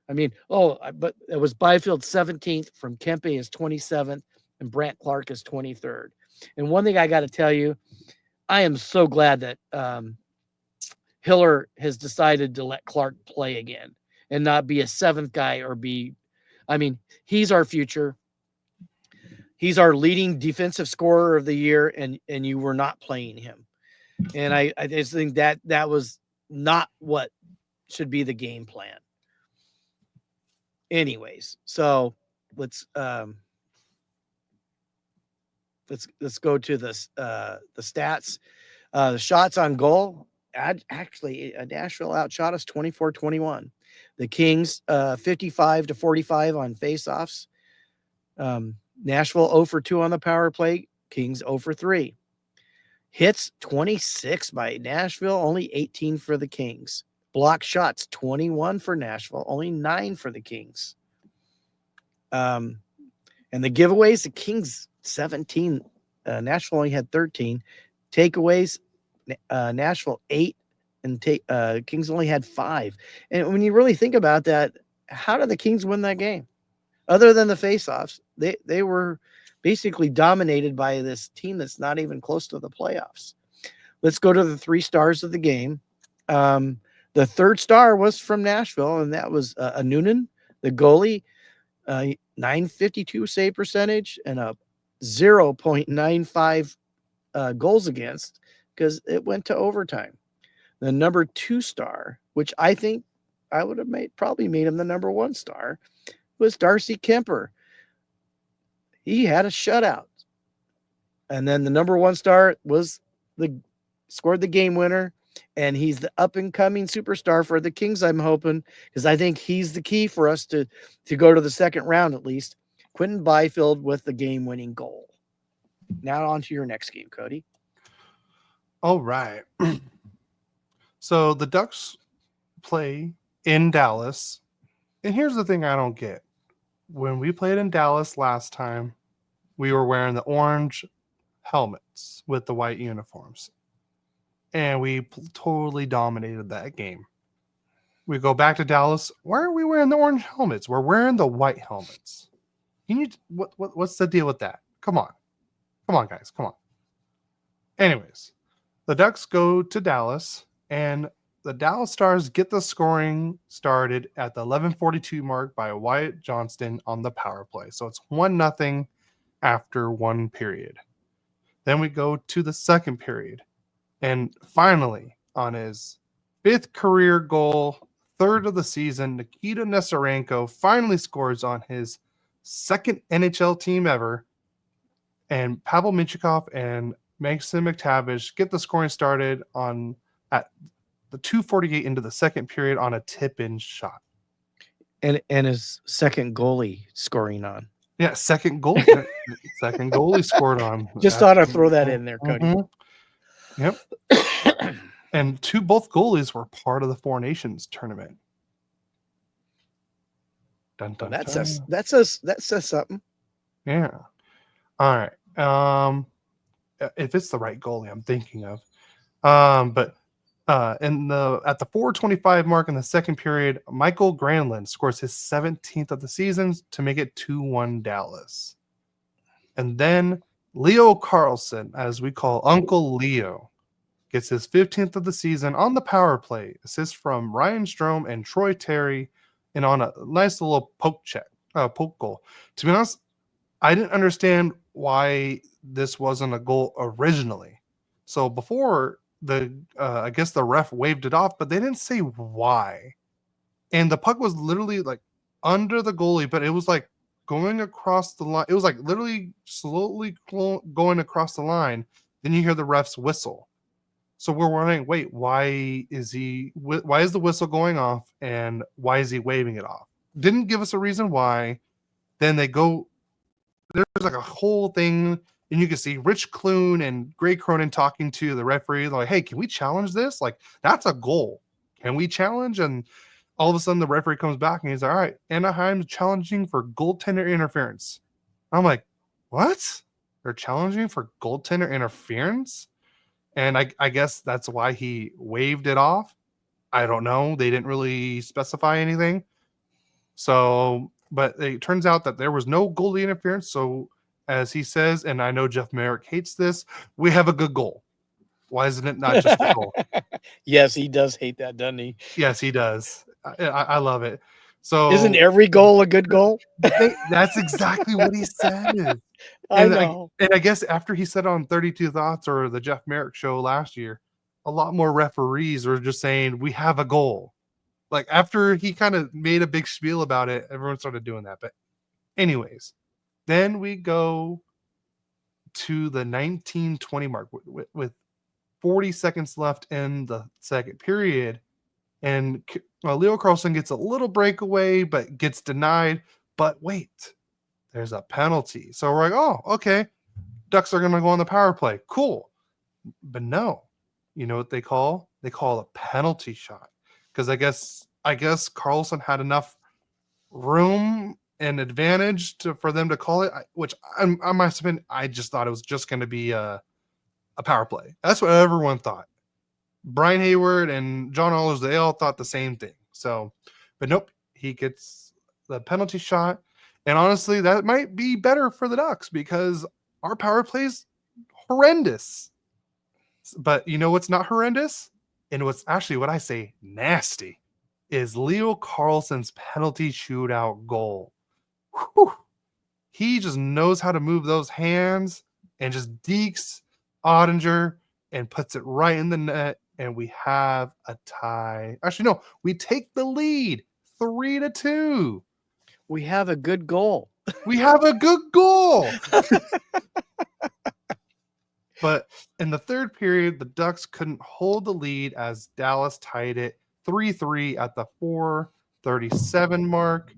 [SPEAKER 1] I mean, but it was Byfield 17th, from Kuemper is 27th, and Brandt Clark is 23rd. And one thing I got to tell you, I am so glad that Hiller has decided to let Clark play again and not be a 7th guy he's our future. He's our leading defensive scorer of the year, and you were not playing him. And I just think that was not what should be the game plan. Anyways, so let's go to the stats. The shots on goal. Actually, Nashville outshot us 24-21. The Kings 55-45 on faceoffs. Nashville 0 for 2 on the power play. Kings 0 for 3. Hits 26 by Nashville, only 18 for the Kings. Block shots 21 for Nashville, only 9 for the Kings. And the giveaways, the Kings 17, Nashville only had 13. Takeaways, Nashville 8, and Kings only had 5. And when you really think about that, how did the Kings win that game? Other than the faceoffs, they were basically dominated by this team that's not even close to the playoffs. Let's go to the 3 stars of the game. The 3rd star was from Nashville, and that was a Noonan, the goalie, 952 save percentage and a 0.95 goals against, because it went to overtime. The number 2 star, which I think I would have probably made him the number 1 star, was Darcy Kuemper. He had a shutout. And then the number one star was the scored the game winner. And he's the up and coming superstar for the Kings, I'm hoping, because I think he's the key for us to go to the second round at least. Quentin Byfield with the game winning goal. Now on to your next game, Cody.
[SPEAKER 2] All right. So the Ducks play in Dallas. And here's the thing I don't get. When we played in Dallas last time, we were wearing the orange helmets with the white uniforms. And we totally dominated that game. We go back to Dallas. Why are we wearing the orange helmets? We're wearing the white helmets. What's the deal with that? Come on, guys, come on. Anyways, the Ducks go to Dallas, and the Dallas Stars get the scoring started at the 11:42 mark by Wyatt Johnston on the power play. So it's 1-0 after one period. Then we go to the second period, and finally, on his 5th career goal, 3rd of the season, Nikita Nesarenko finally scores on his 2nd NHL team ever, and Pavel Minchikov and Maxim McTavish get the scoring started at the 2:48 into the second period on a tip-in shot.
[SPEAKER 1] And his second goalie scoring on.
[SPEAKER 2] Yeah, second goal. Second goalie scored on.
[SPEAKER 1] Just thought I'd throw that in there, Cody.
[SPEAKER 2] Mm-hmm. Yep. And both goalies were part of the Four Nations tournament. Dun, dun,
[SPEAKER 1] Well,
[SPEAKER 2] dun.
[SPEAKER 1] that says something.
[SPEAKER 2] Yeah. All right. If it's the right goalie I'm thinking of. But at the 4:25 mark in the second period, Michael Granlund scores his 17th of the season to make it 2-1 Dallas. And then Leo Carlsson, as we call Uncle Leo, gets his 15th of the season on the power play. Assist from Ryan Strome and Troy Terry, and on a nice little poke goal. To be honest, I didn't understand why this wasn't a goal originally. So before I guess the ref waved it off, but they didn't say why. And the puck was literally like under the goalie, but it was like going across the line. It was like literally slowly going across the line. Then you hear the ref's whistle. So we're wondering, wait, why is the whistle going off, and why is he waving it off? Didn't give us a reason why. Then they go. There's like a whole thing, and you can see Rich Clune and Gray Cronin talking to the referee. They're like, hey, can we challenge this? Like, that's a goal. Can we challenge? And all of a sudden, the referee comes back and he's like, all right, Anaheim's challenging for goaltender interference. I'm like, what? They're challenging for goaltender interference? And I guess that's why he waved it off. I don't know. They didn't really specify anything. So, but it turns out that there was no goalie interference. So, as he says, and I know Jeff Merrick hates this, we have a good goal. Why isn't it not just a goal?
[SPEAKER 1] Yes, he does hate that, doesn't he?
[SPEAKER 2] Yes, he does. I love it. So,
[SPEAKER 1] isn't every goal a good goal?
[SPEAKER 2] That's exactly what he said.
[SPEAKER 1] I know.
[SPEAKER 2] And I guess after he said on 32 Thoughts or the Jeff Merrick show last year, a lot more referees were just saying, we have a goal. Like after he kind of made a big spiel about it, everyone started doing that. But anyways, then we go to the 1920 mark with 40 seconds left in the second period. And Leo Carlsson gets a little breakaway, but gets denied. But wait, there's a penalty. So we're like, oh, okay. Ducks are going to go on the power play. Cool. But no. You know what they call? They call a penalty shot. Because I guess Carlsson had enough room and advantage for them to call it, which I must have been. I just thought it was just going to be a power play. That's what everyone thought. Brian Hayward and John Allers, they all thought the same thing. So, but nope, he gets the penalty shot. And honestly, that might be better for the Ducks because our power play's horrendous. But you know what's not horrendous? And what's actually what I say nasty is Leo Carlsson's penalty shootout goal. Whew. He just knows how to move those hands and just dekes Ottinger and puts it right in the net. And we have a tie. Actually, no, we take the lead 3-2.
[SPEAKER 1] We have a good goal.
[SPEAKER 2] We have a good goal. But in the third period, the Ducks couldn't hold the lead as Dallas tied it 3-3 at the 4:37 mark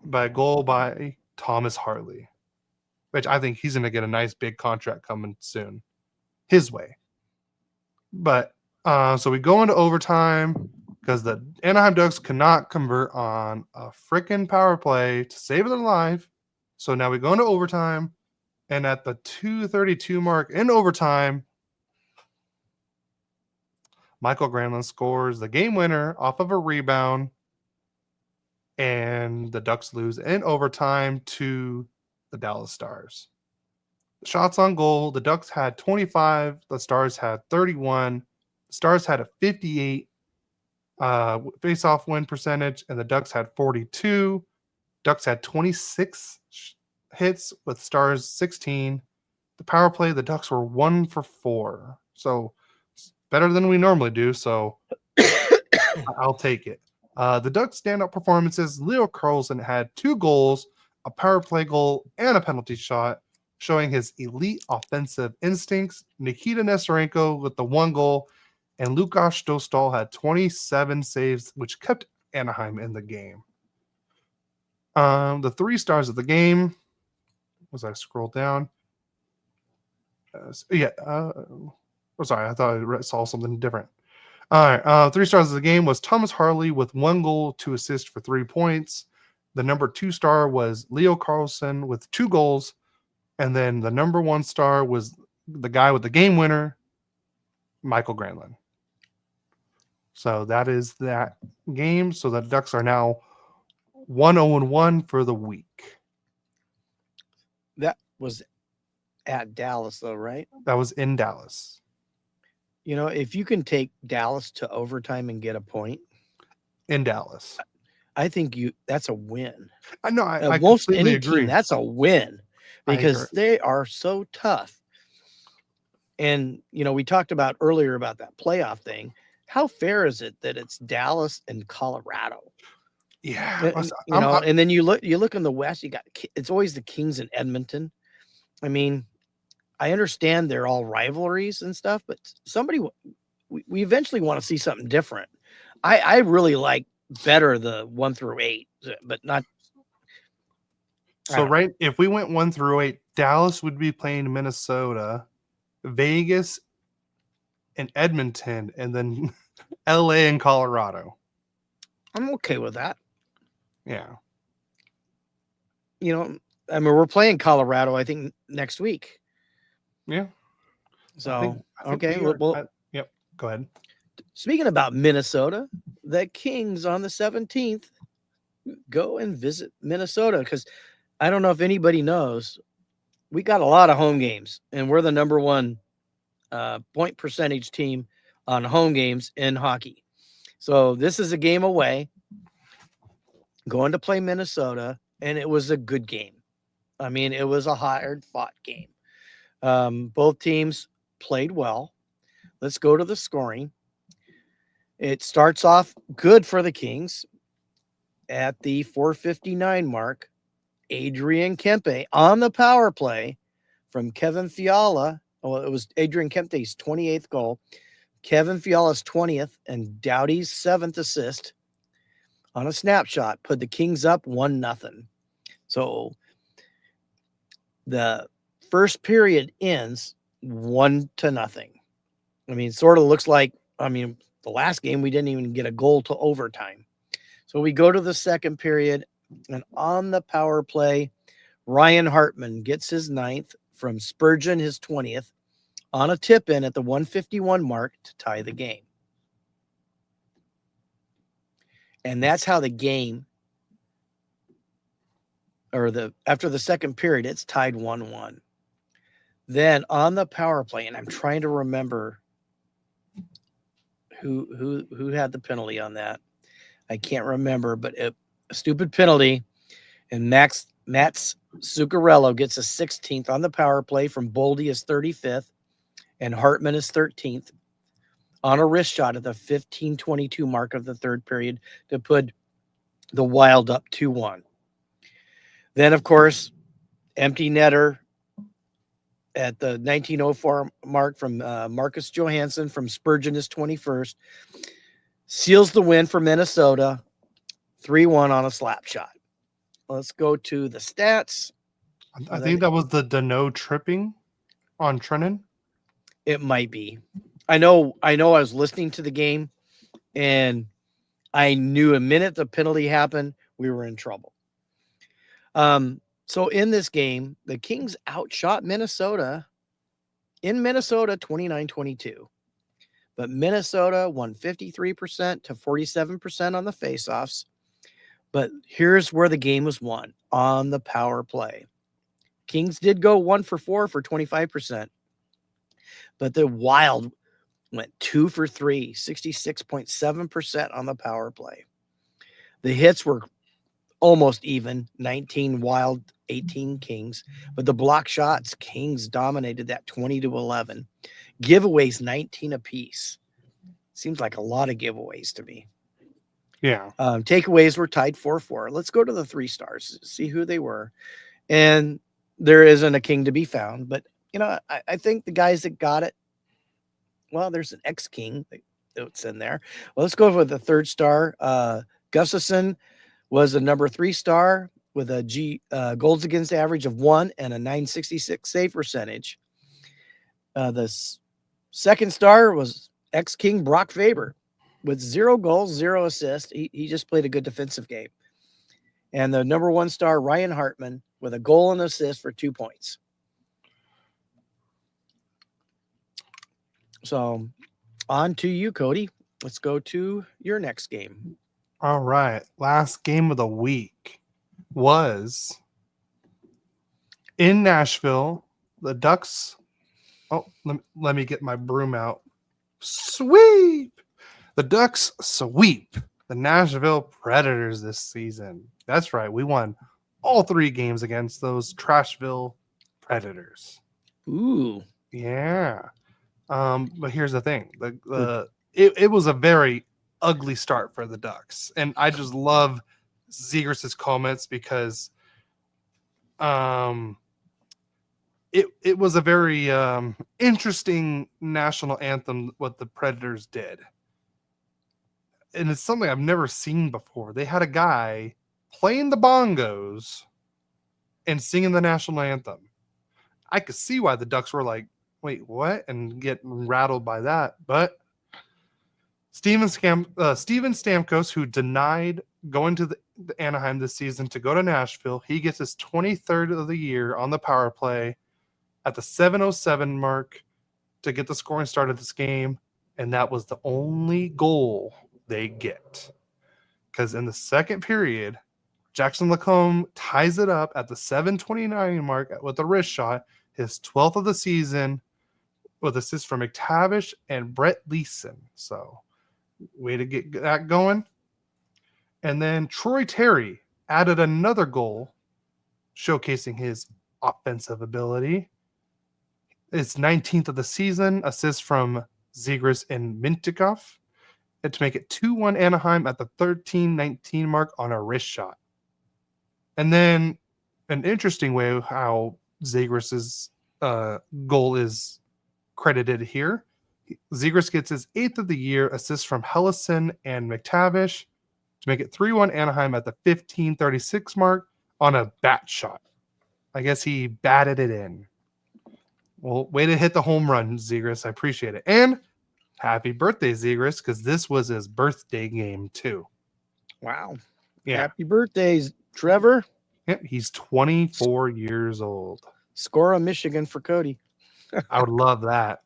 [SPEAKER 2] by a goal by Thomas Harley, which I think he's going to get a nice big contract coming soon his way. But so we go into overtime because the Anaheim Ducks cannot convert on a freaking power play to save their life. So now we go into overtime, and at the 2:32 mark in overtime, Michael Granlund scores the game winner off of a rebound, and the Ducks lose in overtime to the Dallas Stars. Shots on goal, the Ducks had 25, the Stars had 31. The Stars had a 58 face-off win percentage, and the Ducks had 42. Ducks had 26 hits with Stars 16. The power play, the Ducks were 1 for 4. So better than we normally do, so I'll take it. The Ducks' standout performances, Leo Carlsson had 2 goals, a power play goal, and a penalty shot, showing his elite offensive instincts. Nikita Nestorenko with the 1 goal, and Lukas Dostal had 27 saves, which kept Anaheim in the game. The 3 stars of the game, as I scroll down, sorry, I thought I saw something different. All right, 3 stars of the game was Thomas Harley with 1 goal, 2 assists for 3 points. The number 2 star was Leo Carlsson with 2 goals, and then the number 1 star was the guy with the game winner, Michael Granlund. So that is that game. So the Ducks are now 1-0-1 for the week.
[SPEAKER 1] That was at Dallas, though, right?
[SPEAKER 2] That was in Dallas.
[SPEAKER 1] You know, if you can take Dallas to overtime and get a point
[SPEAKER 2] In Dallas.
[SPEAKER 1] I think that's a win.
[SPEAKER 2] I know. I
[SPEAKER 1] most
[SPEAKER 2] completely
[SPEAKER 1] any
[SPEAKER 2] agree.
[SPEAKER 1] team, that's a win because they are so tough. And, you know, we talked about earlier about that playoff thing. How fair is it that it's Dallas and Colorado?
[SPEAKER 2] Yeah.
[SPEAKER 1] And then you look in the West, it's always the Kings and Edmonton. I mean, I understand they're all rivalries and stuff, but we eventually want to see something different. I really like better the 1 through 8, but not.
[SPEAKER 2] So if we went 1 through 8, Dallas would be playing Minnesota, Vegas, and Edmonton, and then LA and Colorado.
[SPEAKER 1] I'm okay with that.
[SPEAKER 2] Yeah.
[SPEAKER 1] You know, I mean, we're playing Colorado, I think, next week.
[SPEAKER 2] Yeah.
[SPEAKER 1] So,
[SPEAKER 2] I think yep. Go ahead.
[SPEAKER 1] Speaking about Minnesota, the Kings on the 17th go and visit Minnesota because I don't know if anybody knows, we got a lot of home games, and we're the number 1 point percentage team on home games in hockey. So this is a game away, going to play Minnesota, and it was a good game. I mean, it was a hard-fought game. Both teams played well. Let's go to the scoring. It starts off good for the Kings at the 4:59 mark. Adrian Kuemper on the power play from Kevin Fiala. Well, it was Adrian Kempe's 28th goal, Kevin Fiala's 20th, and Doughty's 7th assist on a snapshot put the Kings up 1-0. So the first period ends 1-0. I mean, it sort of looks like, the last game we didn't even get a goal to overtime. So we go to the second period, and on the power play, Ryan Hartman gets his 9th from Spurgeon, his 20th, on a tip-in at the 1:51 mark to tie the game. And that's how the game, after the second period, it's tied 1-1. Then on the power play, and I'm trying to remember who had the penalty on that. I can't remember, but a stupid penalty, and Mats Zuccarello gets a 16th on the power play from Boldy, his 35th, and Hartman is 13th on a wrist shot at the 15:22 mark of the third period to put the Wild up 2-1. Then, of course, empty netter at the 1904 mark from Marcus Johansson from Spurgeon is 21st. Seals the win for Minnesota, 3-1 on a slap shot. Let's go to the stats.
[SPEAKER 2] I think that was the Dano tripping on Trennan.
[SPEAKER 1] It might be. I know I was listening to the game, and I knew a minute the penalty happened, we were in trouble. So in this game, the Kings outshot Minnesota in Minnesota 29-22. But Minnesota won 53% to 47% on the faceoffs. But here's where the game was won, on the power play. Kings did go 1 for 4 for 25%. But the Wild went 2 for 3, 66.7% on the power play. The hits were almost even, 19 Wild, 18 Kings. But the block shots, Kings dominated that 20-11. Giveaways, 19 apiece. Seems like a lot of giveaways to me.
[SPEAKER 2] Yeah.
[SPEAKER 1] Takeaways were tied 4-4. Let's go to the 3 stars, see who they were. And there isn't a king to be found. But, I think the guys that got it, well, there's an ex-king that's in there. Well, let's go with the 3rd star. Gustafsson was the number 3 star with a goals against average of 1 and a .966 save percentage. The 2nd star was ex-king Brock Faber with 0 goals, 0 assists. He just played a good defensive game. And the number 1 star, Ryan Hartman, with a goal and assist for 2 points. So on to you, Cody. Let's go to your next game.
[SPEAKER 2] All right. Last game of the week was in Nashville. The Ducks. Oh, let me get my broom out. Sweep. The Ducks sweep the Nashville Predators this season. That's right. We won all 3 games against those Trashville Predators.
[SPEAKER 1] Ooh.
[SPEAKER 2] Yeah. But here's the thing. It was a very ugly start for the Ducks. And I just love Zegras' comments because it was a very interesting national anthem what the Predators did. And it's something I've never seen before. They had a guy playing the bongos and singing the national anthem. I could see why the Ducks were like, wait, what? And get rattled by that. But Steven Stamkos, who denied going to the Anaheim this season to go to Nashville, he gets his 23rd of the year on the power play at the 7:07 mark to get the scoring start of this game. And that was the only goal they get. Because in the second period, Jackson Lacombe ties it up at the 7:29 mark with a wrist shot, his 12th of the season, with assists from McTavish and Brett Leeson. So, way to get that going. And then Troy Terry added another goal, showcasing his offensive ability. It's 19th of the season, assist from Zegras and Mintikov, and to make it 2-1 Anaheim at the 13:19 mark on a wrist shot. And then an interesting way how Zegras' goal is credited here. Zegras gets his 8th of the year assist from Hellison and McTavish to make it 3-1 Anaheim at the 15:36 mark on a bat shot. I guess he batted it in. Well, way to hit the home run, Zegras. I appreciate it. And happy birthday, Zegras, because this was his birthday game, too.
[SPEAKER 1] Wow.
[SPEAKER 2] Yeah.
[SPEAKER 1] Happy birthdays, Trevor.
[SPEAKER 2] Yep, he's 24 years old.
[SPEAKER 1] Score on Michigan for Cody.
[SPEAKER 2] I would love that.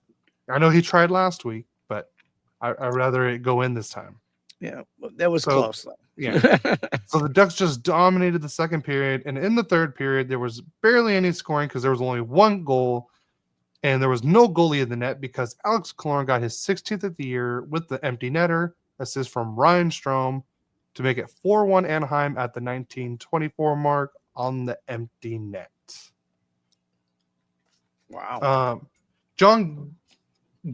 [SPEAKER 2] I know he tried last week, but I'd rather it go in this time.
[SPEAKER 1] Yeah, that was close, though.
[SPEAKER 2] Yeah. So the Ducks just dominated the second period. And in the third period, there was barely any scoring because there was only 1 goal. And there was no goalie in the net because Alex Killorn got his 16th of the year with the empty netter, assist from Ryan Strome to make it 4-1 Anaheim at the 19:24 mark on the empty net.
[SPEAKER 1] Wow.
[SPEAKER 2] John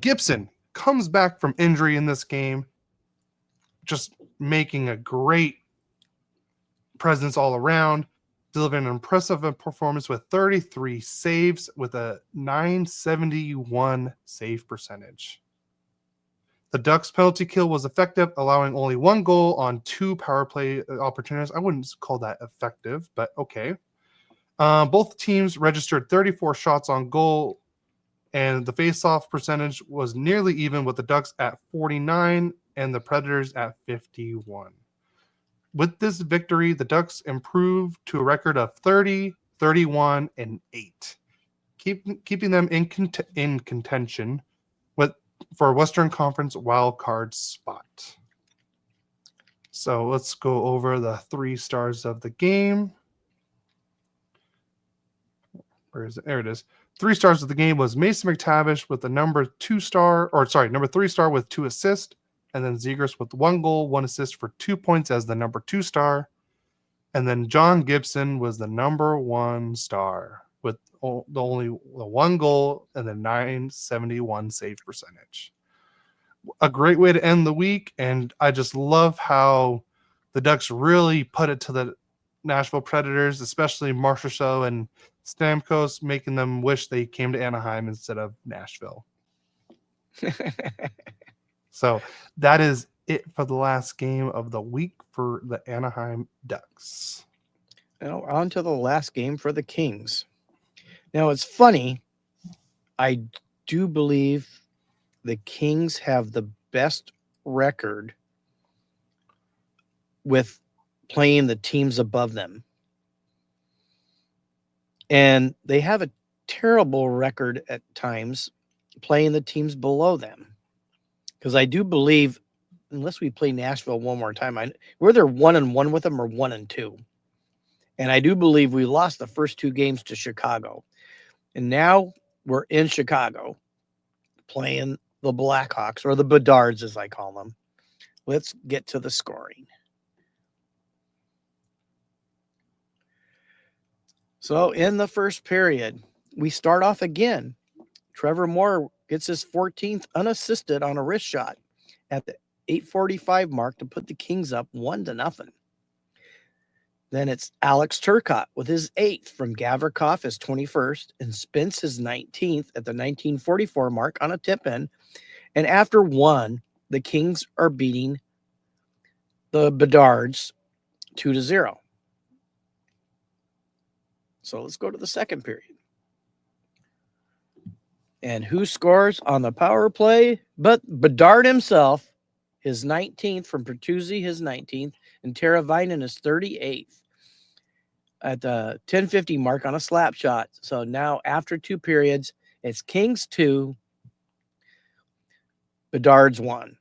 [SPEAKER 2] Gibson comes back from injury in this game, just making a great presence all around. delivered an impressive performance with 33 saves with a 971 save percentage. The Ducks' penalty kill was effective, allowing only 1 goal on 2 power play opportunities. I wouldn't call that effective, but okay. Both teams registered 34 shots on goal, and the face-off percentage was nearly even, with the Ducks at 49 and the Predators at 51. With this victory, the Ducks improved to a record of 30, 31, and 8, keeping them in contention for a Western Conference wild card spot. So let's go over the 3 stars of the game. Where is it? There it is. 3 stars of the game was Mason McTavish with the number 3 star with 2 assists, and then Zegras with 1 goal, 1 assist for 2 points as the number 2 star. And then John Gibson was the number 1 star with only 1 goal and the 971 save percentage. A great way to end the week, and I just love how the Ducks really put it to the Nashville Predators, especially Marchessault and Stamkos, making them wish they came to Anaheim instead of Nashville. So that is it for the last game of the week for the Anaheim Ducks.
[SPEAKER 1] Now, on to the last game for the Kings. Now, it's funny. I do believe the Kings have the best record with playing the teams above them. And they have a terrible record at times playing the teams below them. Because I do believe, unless we play Nashville one more time, we're either 1-1 with them or 1-2. And I do believe we lost the first 2 games to Chicago. And now we're in Chicago playing the Blackhawks, or the Bedards, as I call them. Let's get to the scoring. So in the first period, we start off again. Trevor Moore gets his 14th unassisted on a wrist shot at the 8:45 mark to put the Kings up 1-0. Then it's Alex Turcotte with his 8th from Gavrikov, his 21st, and Spence his 19th at the 19:44 mark on a tip-in. And after 1, the Kings are beating the Bedards 2-0. So let's go to the second period. And who scores on the power play but Bedard himself, his 19th from Bertuzzi, his 19th, and Teravainen his 38th at the 10:50 mark on a slap shot. So now after 2 periods, it's Kings 2, Bedards 1.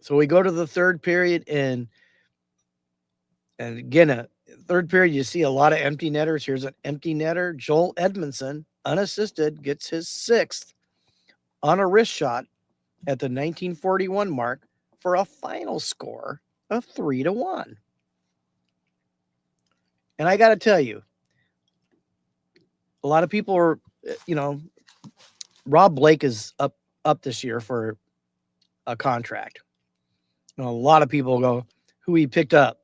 [SPEAKER 1] So we go to the third period, and again, third period, you see a lot of empty netters. Here's an empty netter. Joel Edmondson, unassisted, gets his 6th on a wrist shot at the 1941 mark for a final score of 3-1. And I got to tell you, a lot of people are, Rob Blake is up this year for a contract. A lot of people go, who he picked up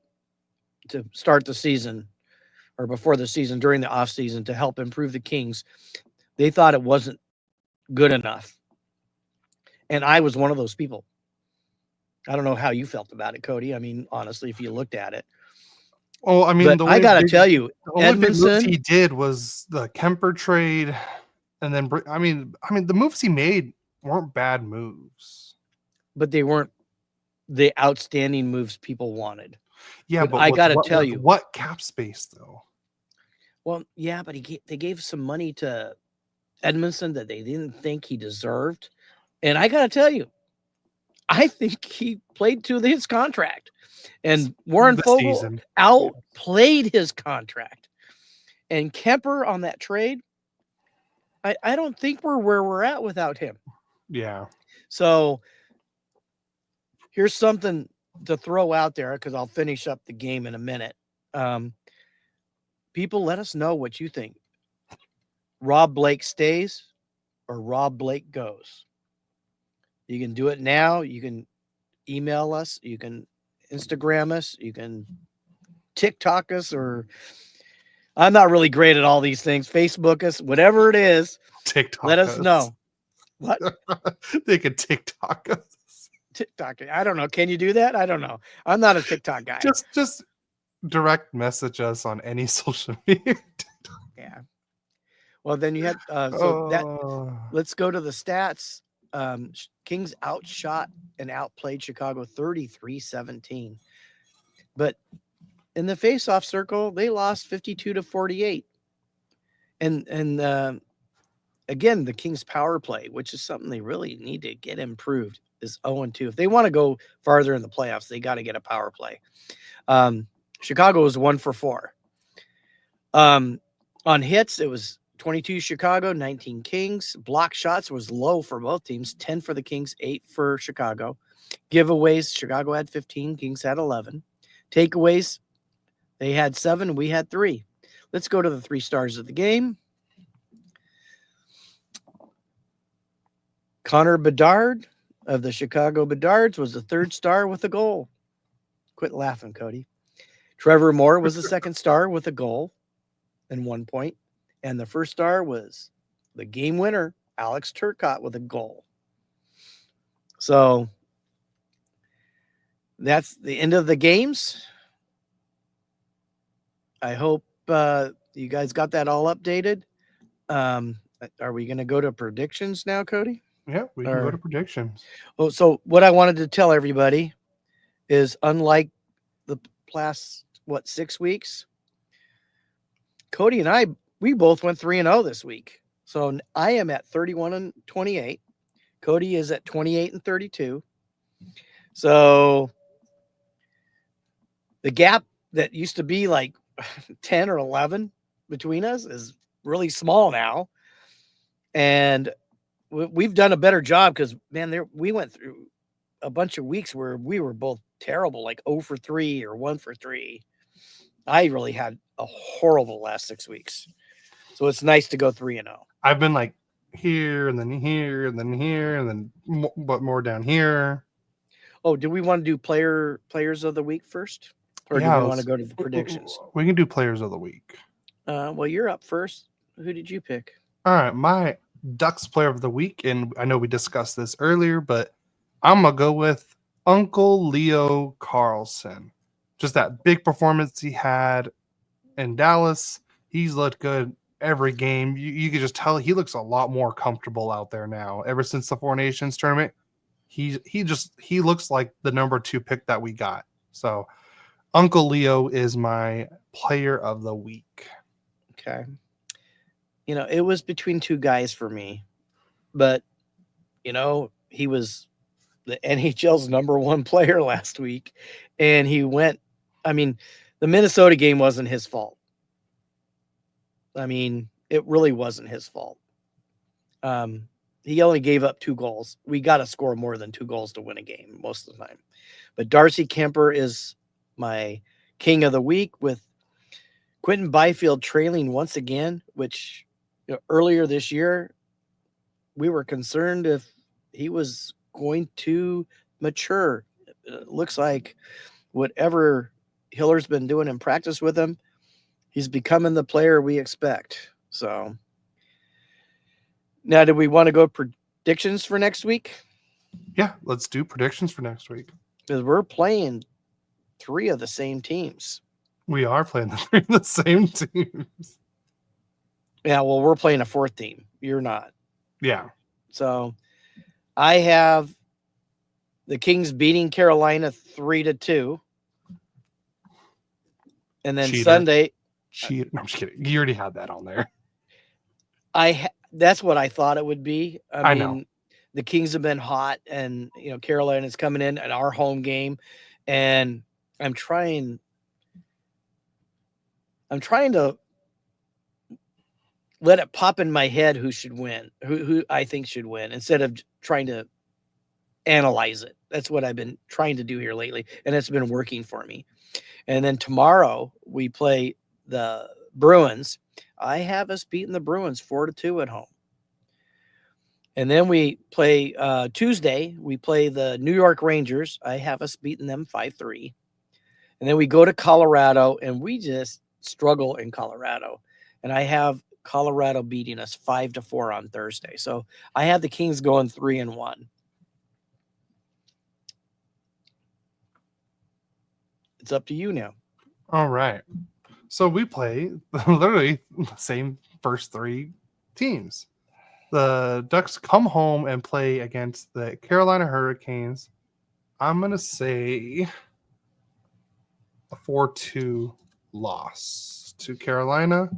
[SPEAKER 1] to start the season or before the season, during the offseason, to help improve the Kings. They thought it wasn't good enough. And I was one of those people. I don't know how you felt about it, Cody. I mean, honestly, if you looked at it.
[SPEAKER 2] Oh, I mean,
[SPEAKER 1] but I got to tell you,
[SPEAKER 2] the only big moves
[SPEAKER 1] Edmondson,
[SPEAKER 2] he did was the Kuemper trade, and then I mean, the moves he made weren't bad moves,
[SPEAKER 1] but they weren't the outstanding moves people wanted.
[SPEAKER 2] Yeah,
[SPEAKER 1] but I got to tell you,
[SPEAKER 2] what cap space though?
[SPEAKER 1] Well, yeah, but they gave some money to Edmondson that they didn't think he deserved, and I got to tell you, I think he played to his contract. And Warren Fogle outplayed his contract. And Kuemper on that trade, I don't think we're where we're at without him.
[SPEAKER 2] Yeah.
[SPEAKER 1] So here's something to throw out there, because I'll finish up the game in a minute. People, let us know what you think. Rob Blake stays or Rob Blake goes. You can do it now. You can email us. You can Instagram us. You can TikTok us, or I'm not really great at all these things. Facebook us, whatever it is,
[SPEAKER 2] TikTok
[SPEAKER 1] let us
[SPEAKER 2] us.
[SPEAKER 1] know. What?
[SPEAKER 2] They could TikTok us.
[SPEAKER 1] TikTok. I don't know. Can you do that? I don't know. I'm not a TikTok guy.
[SPEAKER 2] Just direct message us on any social media.
[SPEAKER 1] Yeah. Well, then you had so that.
[SPEAKER 2] Oh,
[SPEAKER 1] Let's go to the stats. Kings outshot and outplayed Chicago 33-17. But in the faceoff circle, they lost 52-48. And again, the Kings power play, which is something they really need to get improved, is 0-2. If they want to go farther in the playoffs, they got to get a power play. Chicago was 1 for 4. On hits, it was 22 Chicago, 19 Kings. Block shots was low for both teams, 10 for the Kings, 8 for Chicago. Giveaways, Chicago had 15, Kings had 11. Takeaways, they had 7, we had 3. Let's go to the 3 stars of the game. Connor Bedard of the Chicago Bedards was the 3rd star with a goal. Quit laughing, Cody. Trevor Moore was the 2nd star with a goal and 1 point. And the 1st star was the game winner, Alex Turcotte, with a goal. So that's the end of the games. I hope you guys got that all updated. Are we going to go to predictions now, Cody?
[SPEAKER 2] yeah, we can go to predictions.
[SPEAKER 1] Oh, so what I wanted to tell everybody is, unlike the last 6 weeks, Cody and I, we both went 3-0 this week. So I am at 31-28. Cody is at 28-32. So the gap that used to be like 10 or 11 between us is really small now. And we've done a better job because, man, we went through a bunch of weeks where we were both terrible, like 0 for 3 or 1 for 3. I really had a horrible last 6 weeks. So it's nice to go 3-0.
[SPEAKER 2] I've been like here and then here and then here and then but more down here.
[SPEAKER 1] Oh, do we want to do players of the week first? Or do we want to go to the predictions?
[SPEAKER 2] We can do players of the week.
[SPEAKER 1] Well, you're up first. Who did you pick?
[SPEAKER 2] All right, my Ducks player of the week, and I know we discussed this earlier, but I'm going to go with Uncle Leo Carlsson. Just that big performance he had in Dallas. He's looked good every game. You could just tell he looks a lot more comfortable out there now. Ever since the Four Nations tournament, he looks like the number 2 pick that we got. So Uncle Leo is my player of the week.
[SPEAKER 1] Okay. It was between 2 guys for me, but he was the NHL's number 1 player last week, and he went. I mean, the Minnesota game wasn't his fault. I mean, it really wasn't his fault. He only gave up 2 goals. We got to score more than 2 goals to win a game most of the time. But Darcy Kuemper is my king of the week, with Quentin Byfield trailing once again, which earlier this year we were concerned if he was going to mature. It looks like whatever Hiller's been doing in practice with him, he's becoming the player we expect. So now, do we want to go predictions for next week?
[SPEAKER 2] Yeah, let's do predictions for next week.
[SPEAKER 1] Because we're playing 3 of the same teams.
[SPEAKER 2] We are playing the same teams.
[SPEAKER 1] Yeah, well, we're playing a 4th team. You're not.
[SPEAKER 2] Yeah.
[SPEAKER 1] So I have the Kings beating Carolina 3-2. And then
[SPEAKER 2] Cheater.
[SPEAKER 1] Sunday.
[SPEAKER 2] No, I'm just kidding. You already had that on there.
[SPEAKER 1] That's what I thought it would be. I mean,
[SPEAKER 2] know.
[SPEAKER 1] The Kings have been hot, and Carolina's coming in at our home game, and I'm trying to let it pop in my head who should win, who I think should win, instead of trying to analyze it. That's what I've been trying to do here lately, and it's been working for me. And then tomorrow we play the Bruins. I have us beating the Bruins 4-2 at home. And then we play Tuesday. We play the New York Rangers. I have us beating them 5-3. And then we go to Colorado, and we just struggle in Colorado, and I have Colorado beating us 5-4 on Thursday. So I have the Kings going 3-1. It's up to you now.
[SPEAKER 2] All right. So we play literally the same first three teams. The Ducks come home and play against the Carolina Hurricanes. I'm going to say a 4-2 loss to Carolina.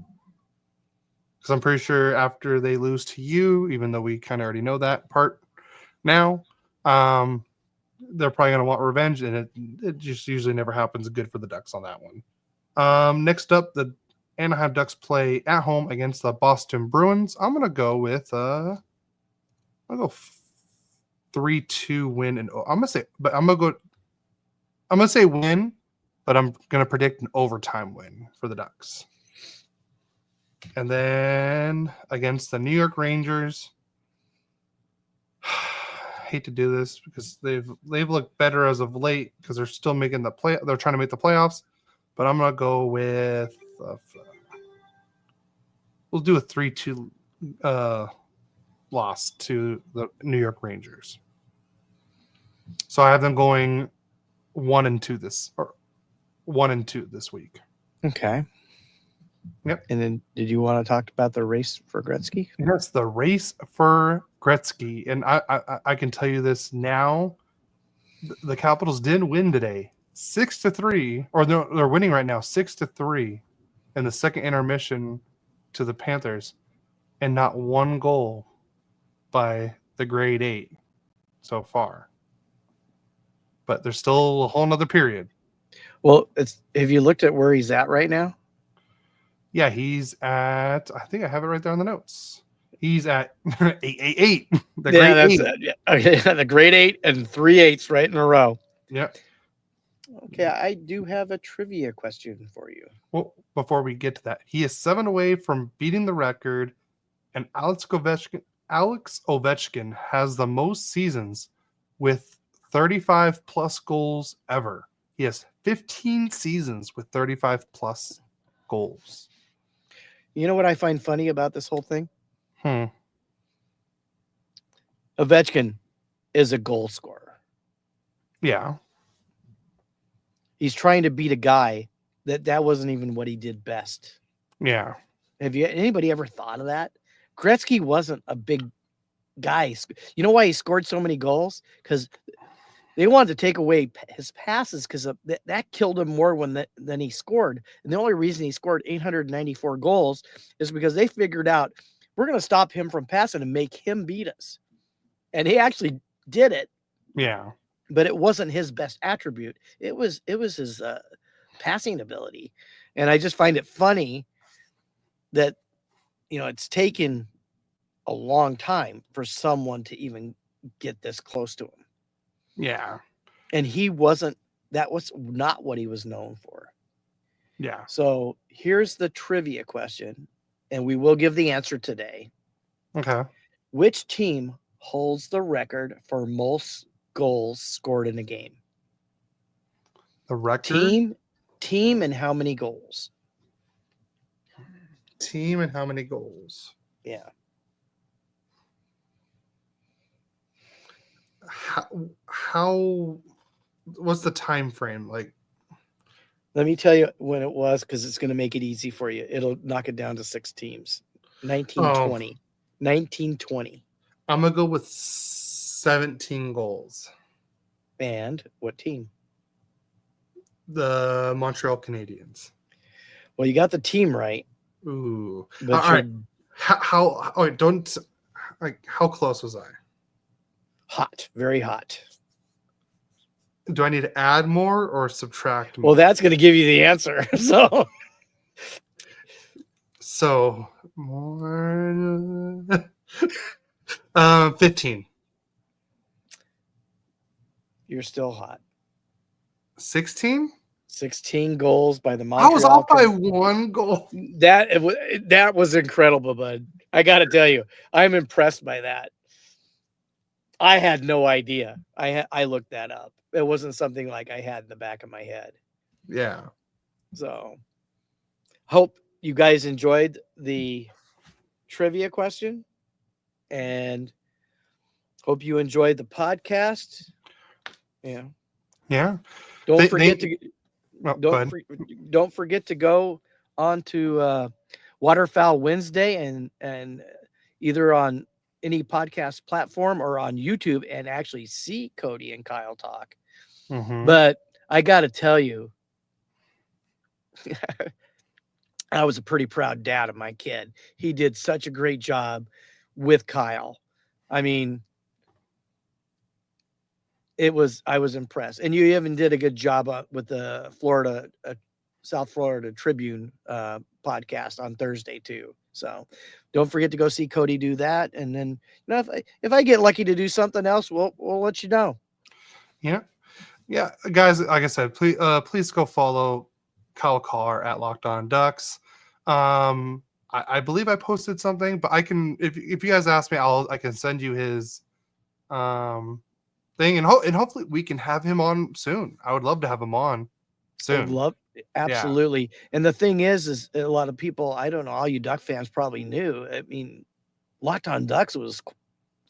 [SPEAKER 2] Because I'm pretty sure after they lose to you, even though we kind of already know that part now, they're probably going to want revenge, and it just usually never happens good for the Ducks on that one. Next up, the Anaheim Ducks play at home against the Boston Bruins. I'm going to go with I'll go 3-2 win, and I'm going to say win, but I'm going to predict an overtime win for the Ducks. And then against the New York Rangers, hate to do this because they've looked better as of late because they're still making the play. They're trying to make the playoffs, but I'm gonna go with we'll do a 3-2 loss to the New York Rangers. So I have them going 1-2 this week.
[SPEAKER 1] Okay.
[SPEAKER 2] Yep.
[SPEAKER 1] And then, did you want to talk about the race for Gretzky?
[SPEAKER 2] Yes, the race for Gretzky, and I can tell you this now: the Capitals did win today, 6-3, or they're winning right now, 6-3, in the second intermission to the Panthers, and not one goal by the grade 8 so far. But there's still a whole nother period.
[SPEAKER 1] Well, have you looked at where he's at right now?
[SPEAKER 2] Yeah, he's at, I think I have it right there on the notes. He's at 888. The grade 8.
[SPEAKER 1] It. Yeah. Okay, the grade 8 and 3 8s right in a row.
[SPEAKER 2] Yep.
[SPEAKER 1] Okay, I do have a trivia question for you.
[SPEAKER 2] Well, before we get to that, he is 7 away from beating the record, and Alex Ovechkin has the most seasons with 35 plus goals ever. He has 15 seasons with 35 plus goals.
[SPEAKER 1] You know what I find funny about this whole thing?
[SPEAKER 2] Ovechkin
[SPEAKER 1] is a goal scorer.
[SPEAKER 2] Yeah.
[SPEAKER 1] He's trying to beat a guy that wasn't even what he did best.
[SPEAKER 2] Yeah.
[SPEAKER 1] Have anybody ever thought of that? Gretzky wasn't a big guy. You know why he scored so many goals? Because they wanted to take away his passes because that killed him more than he scored. And the only reason he scored 894 goals is because they figured out we're going to stop him from passing and make him beat us. And he actually did it.
[SPEAKER 2] Yeah.
[SPEAKER 1] But it wasn't his best attribute. It was his passing ability. And I just find it funny that, it's taken a long time for someone to even get this close to him.
[SPEAKER 2] Yeah.
[SPEAKER 1] And that was not what he was known for.
[SPEAKER 2] Yeah.
[SPEAKER 1] So here's the trivia question, and we will give the answer today.
[SPEAKER 2] Okay.
[SPEAKER 1] Which team holds the record for most goals scored in a game?
[SPEAKER 2] The record?
[SPEAKER 1] Team and how many goals?
[SPEAKER 2] Team and how many goals?
[SPEAKER 1] Yeah.
[SPEAKER 2] How what's the time frame? Like,
[SPEAKER 1] let me tell you when it was, because it's going to make it easy for you. It'll knock it down to 6 teams. 1920. 1920.
[SPEAKER 2] I'm going to go with 17 goals.
[SPEAKER 1] And what team?
[SPEAKER 2] The Montreal Canadiens.
[SPEAKER 1] Well, you got the team right.
[SPEAKER 2] Ooh.
[SPEAKER 1] But
[SPEAKER 2] all right. How close was I?
[SPEAKER 1] Hot. Very hot.
[SPEAKER 2] Do I need to add more or subtract more?
[SPEAKER 1] Well, that's going to give you the answer.
[SPEAKER 2] So more 15.
[SPEAKER 1] You're still hot.
[SPEAKER 2] 16?
[SPEAKER 1] 16 goals by the Montreal.
[SPEAKER 2] I was off by 1 goal.
[SPEAKER 1] That was incredible, bud. I got to tell you, I'm impressed by that. I had no idea. I looked that up. It wasn't something like I had in the back of my head.
[SPEAKER 2] Yeah.
[SPEAKER 1] So hope you guys enjoyed the trivia question, and hope you enjoyed the podcast. Yeah.
[SPEAKER 2] Yeah.
[SPEAKER 1] Don't
[SPEAKER 2] They,
[SPEAKER 1] forget
[SPEAKER 2] they,
[SPEAKER 1] to
[SPEAKER 2] oh, go ahead.
[SPEAKER 1] don't forget to go on to Waterfowl Wednesday and either on any podcast platform or on YouTube and actually see Cody and Kyle talk.
[SPEAKER 2] Mm-hmm.
[SPEAKER 1] But I got to tell you, I was a pretty proud dad of my kid. He did such a great job with Kyle. I mean, I was impressed, and you even did a good job with the South Florida Tribune podcast on Thursday too. So don't forget to go see Cody do that, and then if I get lucky to do something else, we'll let you know.
[SPEAKER 2] Yeah. Yeah, guys, like I said, please go follow Kyle Carr at Locked On Ducks. I believe I posted something, but I can if you guys ask me, I can send you his thing, and hopefully we can have him on soon. I would love to have him on soon.
[SPEAKER 1] Love
[SPEAKER 2] Yeah.
[SPEAKER 1] absolutely. And the thing is a lot of people, I don't know, all you Duck fans probably knew. I mean, Locked On Ducks was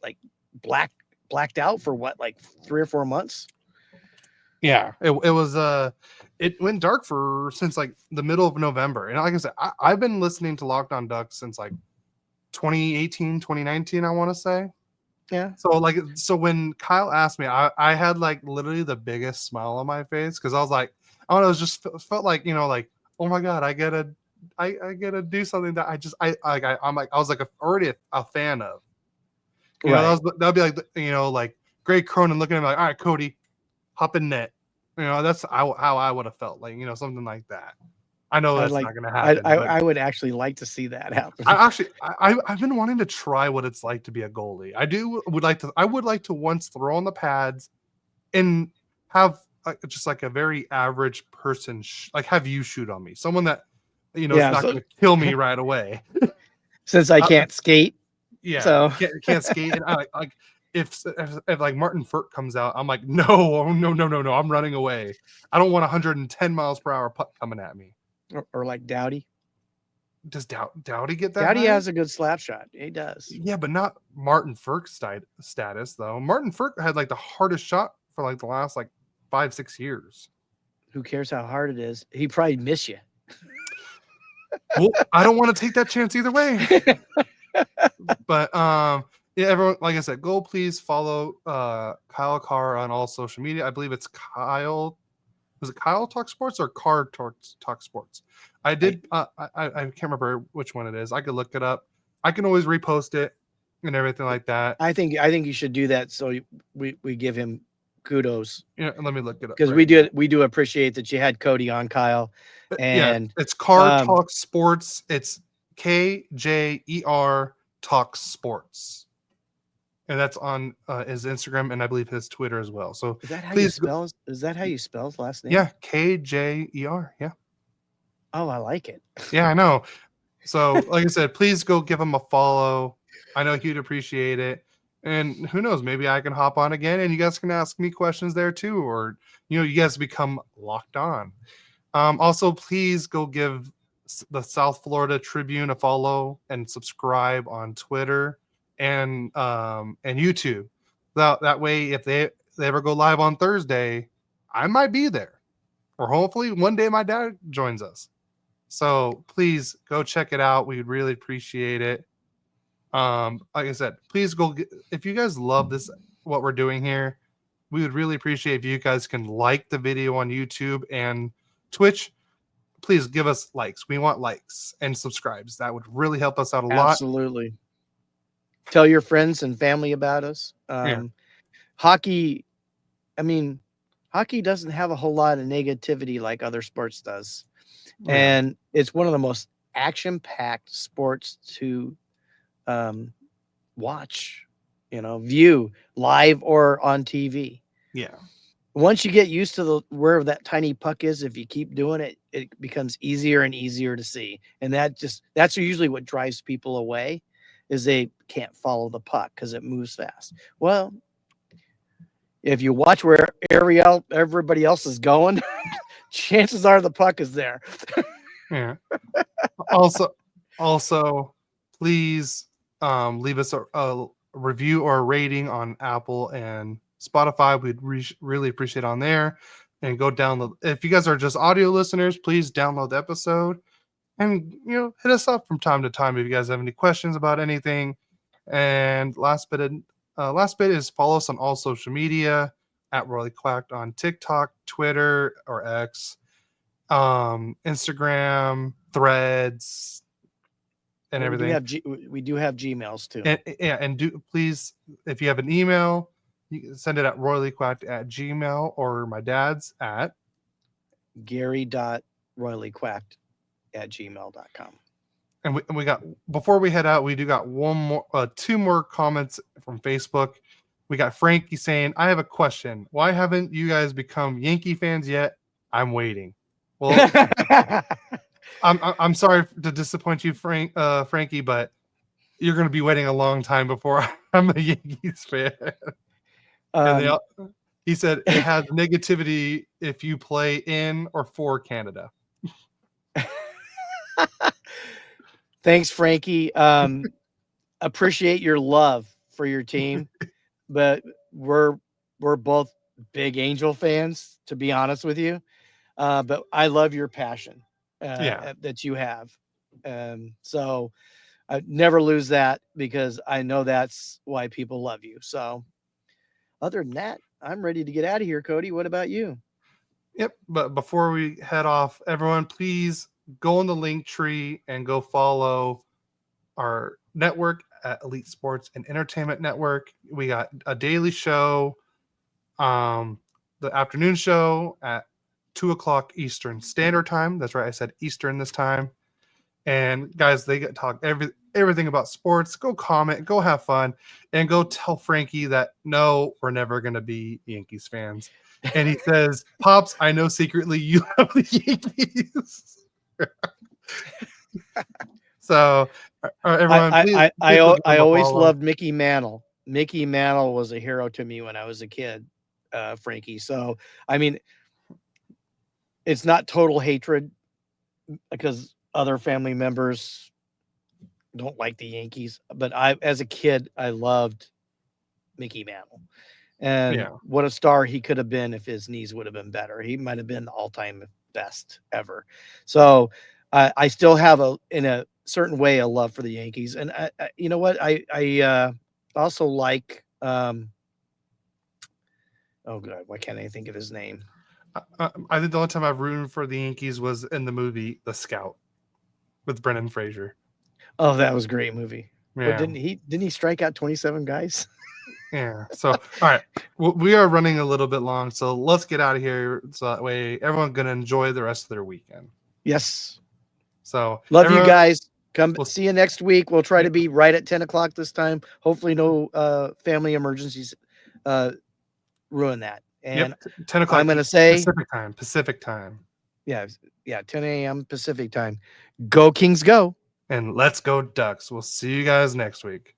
[SPEAKER 1] like blacked out for what, like 3 or 4 months.
[SPEAKER 2] Yeah, it was it went dark since like the middle of November, and like I said, I've been listening to Locked On Ducks since like 2018, 2019, I want to say.
[SPEAKER 1] Yeah.
[SPEAKER 2] So when Kyle asked me, I had like literally the biggest smile on my face because I was like, I don't know, it just felt like, like, oh my god, I gotta do something that I was like already a fan of.
[SPEAKER 1] Right.
[SPEAKER 2] That'd be like like Greg Cronin looking at me like, all right, Cody, hop in net. That's how I would have felt, like, something like that. I know that's not going to happen.
[SPEAKER 1] I would actually like to see that happen.
[SPEAKER 2] I've been wanting to try what it's like to be a goalie. I would like to once throw on the pads and have just like a very average person, like have you shoot on me. Someone that, is not going to kill me right away.
[SPEAKER 1] Since I can't skate.
[SPEAKER 2] Yeah.
[SPEAKER 1] So
[SPEAKER 2] can't skate. And I like, if like Martin Furt comes out, I'm like, no, I'm running away. I don't want 110 miles per hour puck coming at me.
[SPEAKER 1] Or like Dowdy.
[SPEAKER 2] Does Dowdy get that?
[SPEAKER 1] Dowdy has a good slap shot. He does.
[SPEAKER 2] Yeah, but not Martin Furk's status though. Martin Furk had like the hardest shot for like the last like 5-6 years.
[SPEAKER 1] Who cares how hard it is? He probably miss you.
[SPEAKER 2] Well, I don't want to take that chance either way. But yeah, everyone, like I said, go please follow Kyle Carr on all social media. I believe it's Kyle. Was it Kyle Talk Sports or Carr Talk Sports? I did. I can't remember which one it is. I could look it up. I can always repost it and everything like that.
[SPEAKER 1] I think you should do that so we give him kudos.
[SPEAKER 2] Yeah, let me look it up
[SPEAKER 1] because we do appreciate that you had Cody on, Kyle. And
[SPEAKER 2] yeah, it's Carr Talk Sports. It's KJER Talk Sports. And that's on his Instagram and I believe his Twitter as well. So
[SPEAKER 1] is that how you spell? Is that how you spell his last name?
[SPEAKER 2] Yeah, KJER. Yeah.
[SPEAKER 1] Oh, I like it.
[SPEAKER 2] Yeah, I know. So, like I said, please go give him a follow. I know he'd appreciate it. And who knows, maybe I can hop on again and you guys can ask me questions there too, or you guys become locked on. Also, please go give the South Florida Tribune a follow and subscribe on Twitter and YouTube. That way, if they ever go live on Thursday, I might be there. Or hopefully one day my dad joins us. So please go check it out. We would really appreciate it. Like I said, please go. If you guys love this, what we're doing here, we would really appreciate if you guys can like the video on YouTube and Twitch. Please give us likes. We want likes and subscribes. That would really help us out a lot.
[SPEAKER 1] Absolutely. Tell your friends and family about us. Hockey, I mean, hockey doesn't have a whole lot of negativity like other sports does. Yeah. And it's one of the most action-packed sports to watch, view live or on TV.
[SPEAKER 2] Yeah.
[SPEAKER 1] Once you get used to where that tiny puck is, if you keep doing it, it becomes easier and easier to see. And that's usually what drives people away, is they can't follow the puck because it moves fast. Well, if you watch where everybody else is going, chances are the puck is there.
[SPEAKER 2] Yeah. Also, please leave us a review or a rating on Apple and Spotify. We'd really appreciate on there. And go download. If you guys are just audio listeners, please download the episode and hit us up from time to time if you guys have any questions about anything. And last bit is follow us on all social media at Royally Quacked on TikTok, Twitter, or X, Instagram, Threads, and everything.
[SPEAKER 1] We do have Gmails too.
[SPEAKER 2] And do please, if you have an email, you can send it at royallyquacked@gmail or my dad's at
[SPEAKER 1] Gary.royallyquacked@gmail.com.
[SPEAKER 2] And we got, before we head out, we do got two more comments from Facebook. We got Frankie saying, "I have a question. Why haven't you guys become Yankee fans yet? I'm waiting." Well, I'm sorry to disappoint you, Frankie, but you're going to be waiting a long time before I'm a Yankees fan. He said it has negativity if you play in or for Canada.
[SPEAKER 1] Thanks, Frankie. Appreciate your love for your team, but we're both big Angel fans, to be honest with you. But I love your passion that you have. So I never lose that, because I know that's why people love you. So other than that, I'm ready to get out of here, Cody. What about you?
[SPEAKER 2] Yep. But before we head off, everyone, please go on the link tree and go follow our network at Elite Sports and Entertainment Network. We got a daily show, the afternoon show at 2:00 Eastern Standard Time. That's right, I said Eastern this time. And guys, they get talk everything about sports. Go comment, go have fun, and go tell Frankie that no, we're never gonna be Yankees fans. And he says, "Pops, I know secretly you love the Yankees." So, everyone,
[SPEAKER 1] I always loved Mickey Mantle. Mickey Mantle was a hero to me when I was a kid, Frankie. So, I mean, it's not total hatred, because other family members don't like the Yankees, but as a kid, I loved Mickey Mantle. And what a star he could have been if his knees would have been better. He might have been the all-time best ever. So I still have in a certain way a love for the Yankees. And you know what? I also like oh god, why can't I think of his name?
[SPEAKER 2] I think the only time I've rooted for the Yankees was in the movie The Scout with Brendan Fraser.
[SPEAKER 1] Oh, that was a great movie.
[SPEAKER 2] Yeah.
[SPEAKER 1] But didn't he strike out 27 guys?
[SPEAKER 2] Yeah. So, all right, we are running a little bit long, so let's get out of here, so that way everyone's gonna enjoy the rest of their weekend.
[SPEAKER 1] Yes.
[SPEAKER 2] So
[SPEAKER 1] love you guys. See you next week. We'll try to be right at 10 o'clock this time. Hopefully, no family emergencies ruin that. And
[SPEAKER 2] 10 o'clock.
[SPEAKER 1] I'm gonna say
[SPEAKER 2] Pacific time.
[SPEAKER 1] Yeah, 10 a.m. Pacific time. Go Kings, go!
[SPEAKER 2] And let's go Ducks. We'll see you guys next week.